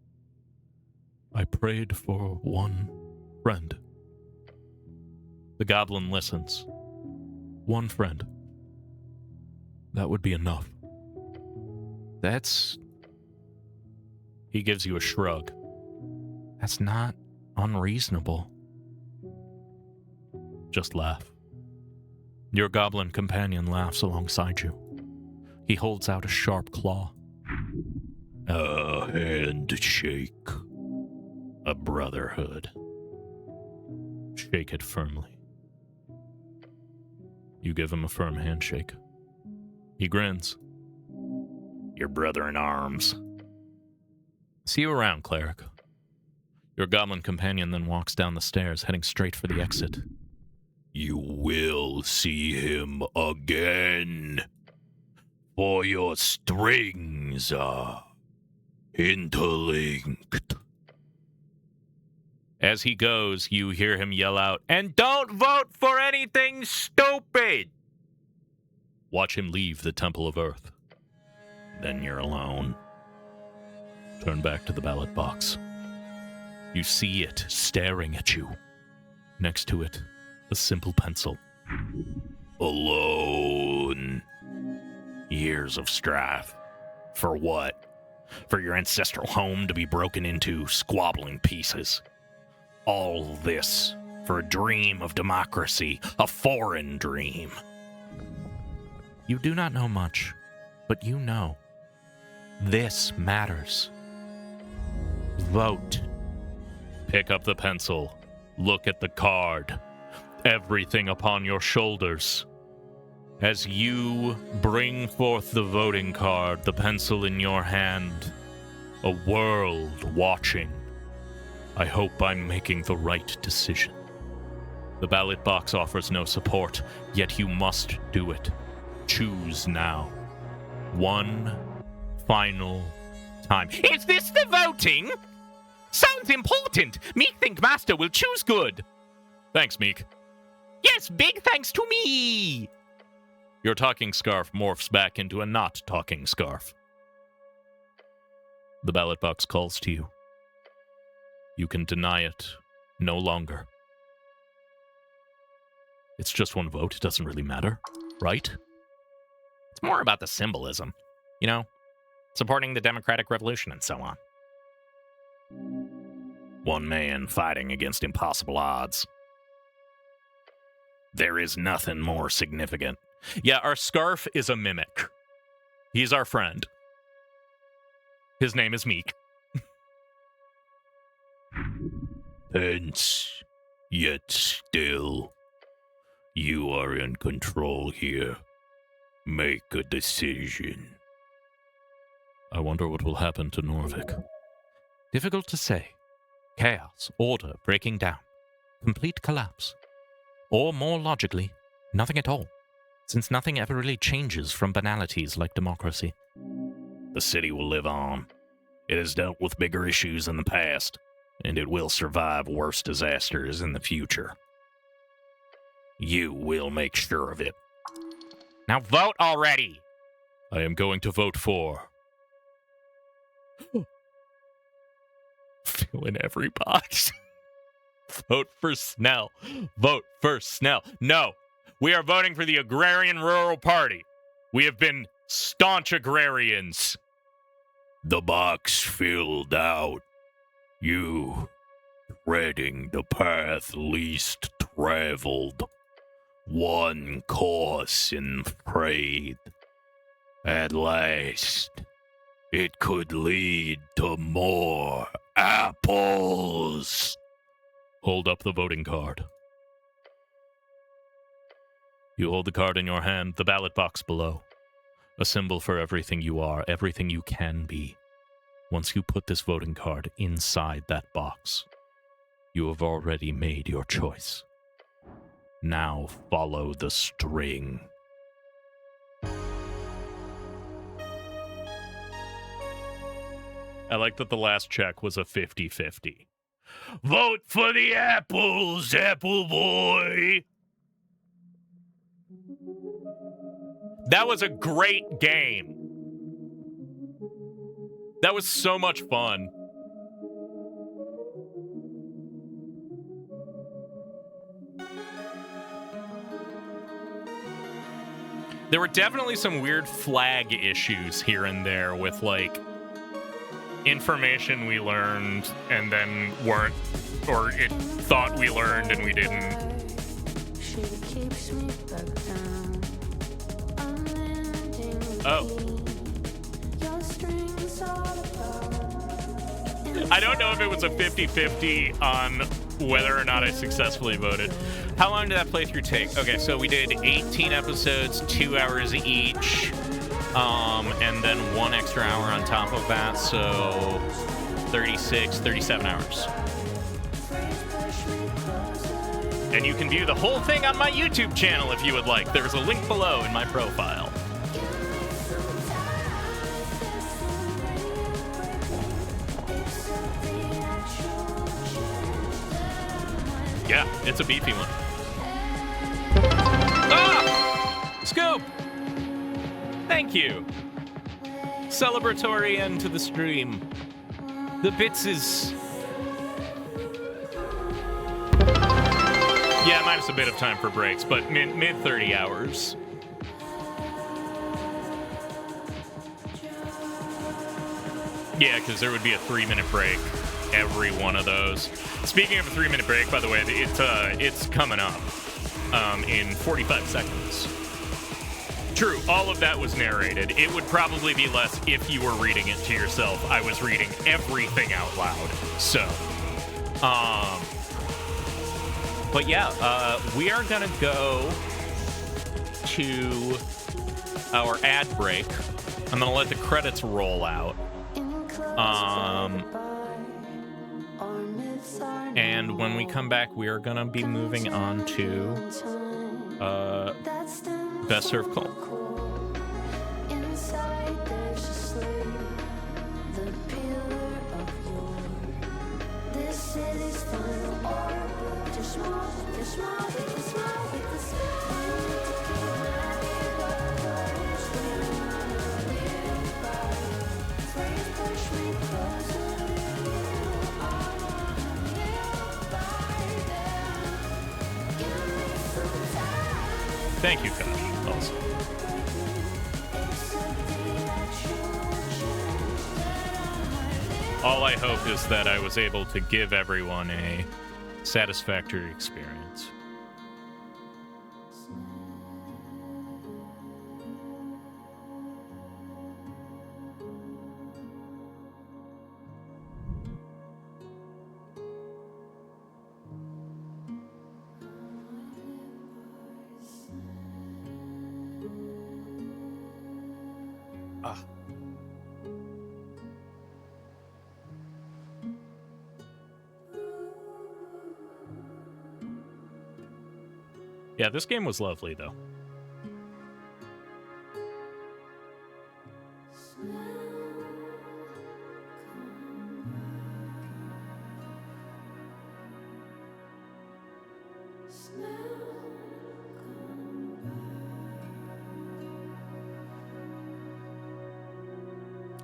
I prayed for one friend. The goblin listens. One friend. That would be enough. That's... He gives you a shrug. That's not unreasonable. Just laugh. Your goblin companion laughs alongside you. He holds out a sharp claw. A handshake. A brotherhood. Shake it firmly. You give him a firm handshake. He grins. Your brother in arms. See you around, cleric. Your goblin companion then walks down the stairs, heading straight for the exit. You will see him again. For your strings are interlinked. As he goes, you hear him yell out, "And don't vote for anything stupid!" Watch him leave the Temple of Earth. Then you're alone. Turn back to the ballot box. You see it staring at you. Next to it, a simple pencil. Alone. Years of strife. For what? For your ancestral home to be broken into squabbling pieces. All this for a dream of democracy, a foreign dream. You do not know much, but you know. This matters. Vote. Pick up the pencil. Look at the card. Everything upon your shoulders. As you bring forth the voting card, the pencil in your hand, a world watching. I hope I'm making the right decision. The ballot box offers no support, yet you must do it. Choose now. One final time. Is this the voting? Sounds important. Meek think Master will choose good. Thanks, Meek. Yes, big thanks to me. Your talking scarf morphs back into a not talking scarf. The ballot box calls to you. You can deny it no longer. It's just one vote. It doesn't really matter, right? It's more about the symbolism, you know, supporting the democratic revolution and so on. One man fighting against impossible odds. There is nothing more significant. Yeah, our scarf is a mimic. He's our friend. His name is Meek. Tense, yet still. You are in control here. Make a decision. I wonder what will happen to Norvik. Difficult to say. Chaos, order breaking down. Complete collapse. Or more logically, nothing at all, since nothing ever really changes from banalities like democracy. The city will live on. It has dealt with bigger issues in the past, and it will survive worse disasters in the future. You will make sure of it. Now vote already. I am going to vote for... Fill in every box. Vote for Snell. Vote for Snell. No, we are voting for the Agrarian Rural Party. We have been staunch agrarians. The box filled out. You treading the path least traveled. One course in trade. At last, it could lead to more apples. Hold up the voting card. You hold the card in your hand, the ballot box below. A symbol for everything you are, everything you can be. Once you put this voting card inside that box, you have already made your choice. Now follow the string. I like that the last check was a 50-50. Vote for the apples, Apple Boy! That was a great game. That was so much fun. There were definitely some weird flag issues here and there with, like, information we learned and then weren't, or it thought we learned and we didn't. Oh. I don't know if it was a 50-50 on whether or not I successfully voted. How long did that playthrough take? Okay, so we did 18 episodes, 2 hours each, and then 1 extra hour on top of that, so 36, 37 hours. And you can view the whole thing on my YouTube channel if you would like. There's a link below in my profile. Yeah, it's a beefy one. Ah! Scoop! Thank you. Celebratory end to the stream. The bits is... Yeah, minus a bit of time for breaks, but mid 30 hours. Yeah, because there would be a 3-minute break every one of those. Speaking of a 3-minute break, by the way, it's coming up in 45 seconds. True, all of that was narrated. It would probably be less if you were reading it to yourself. I was reading everything out loud. So, but yeah, we are gonna go to our ad break. I'm gonna let the credits roll out. And when we come back, we are gonna be moving on to Best Served Cold. Thank you, Kosh, also. All I hope is that I was able to give everyone a satisfactory experience. Yeah, this game was lovely, though.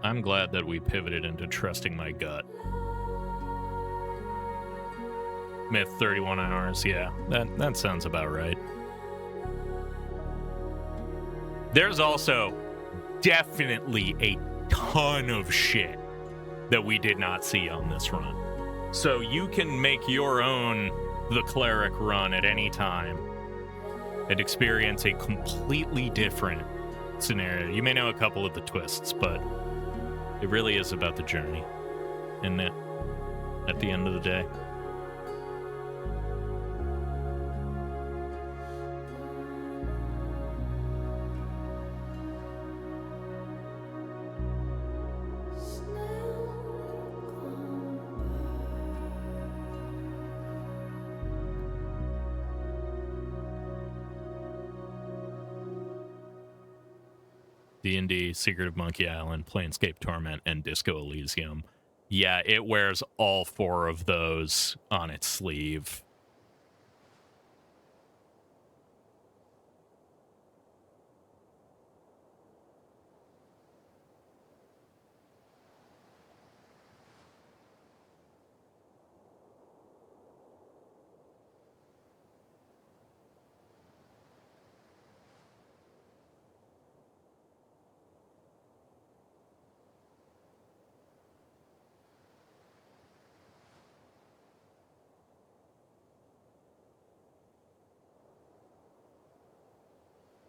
I'm glad that we pivoted into trusting my gut. Myth 31 hours, yeah, that sounds about right. There's also definitely a ton of shit that we did not see on this run. So you can make your own The Cleric run at any time and experience a completely different scenario. You may know a couple of the twists, but it really is about the journey, isn't it? At the end of the day. D&D, Secret of Monkey Island, Planescape Torment, and Disco-Elysium. Yeah, it wears all 4 of those on its sleeve.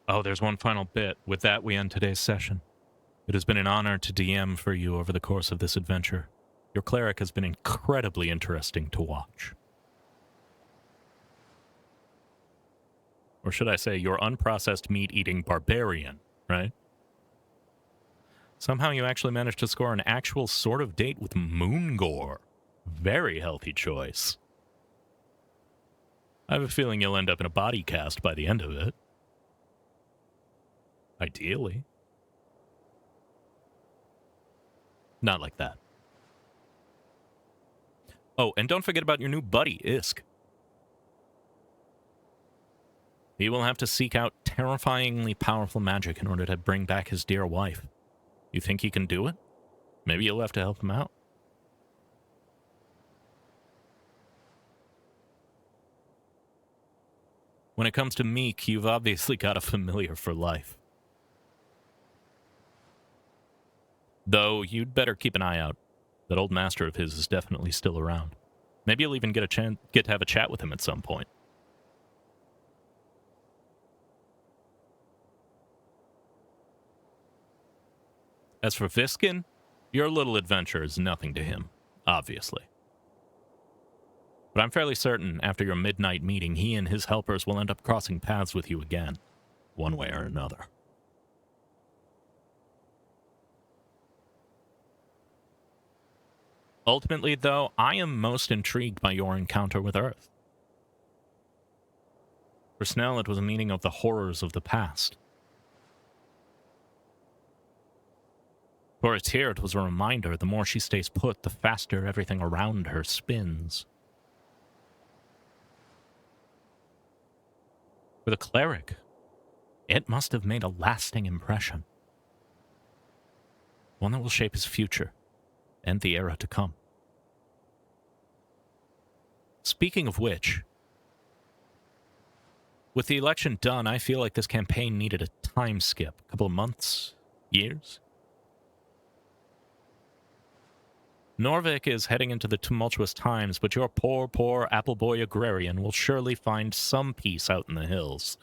Oh, there's one final bit. With that, we end today's session. It has been an honor to DM for you over the course of this adventure. Your cleric has been incredibly interesting to watch. Or should I say, your unprocessed meat-eating barbarian, right? Somehow you actually managed to score an actual sort of date with Moongore. Very healthy choice. I have a feeling you'll end up in a body cast by the end of it. Ideally. Not like that. Oh, and don't forget about your new buddy, Isk. He will have to seek out terrifyingly powerful magic in order to bring back his dear wife. You think he can do it? Maybe you'll have to help him out. When it comes to Meek, you've obviously got a familiar for life. Though, you'd better keep an eye out. That old master of his is definitely still around. Maybe you'll even get to have a chat with him at some point. As for Viskin, your little adventure is nothing to him, obviously. But I'm fairly certain after your midnight meeting, he and his helpers will end up crossing paths with you again, one way or another. Ultimately, though, I am most intrigued by your encounter with Earth. For Snell, it was a meaning of the horrors of the past. For Atir, it was a reminder the more she stays put, the faster everything around her spins. For the cleric, it must have made a lasting impression. One that will shape his future and the era to come. Speaking of which, with the election done, I feel like this campaign needed a time skip. A couple of months? Years? Norvik is heading into the tumultuous times, but your poor, poor apple boy agrarian will surely find some peace out in the hills.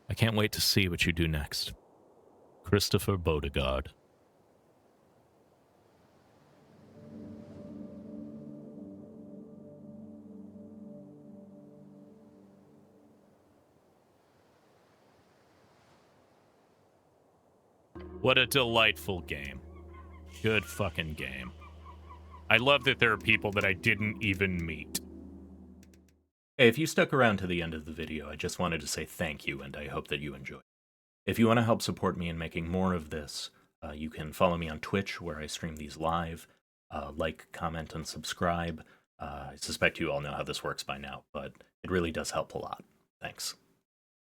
I can't wait to see what you do next. Christopher Beaudegard. What a delightful game. Good fucking game. I love that there are people that I didn't even meet. Hey, if you stuck around to the end of the video, I just wanted to say thank you, and I hope that you enjoyed. If you want to help support me in making more of this, you can follow me on Twitch, where I stream these live. Like, comment, and subscribe. I suspect you all know how this works by now, but it really does help a lot. Thanks.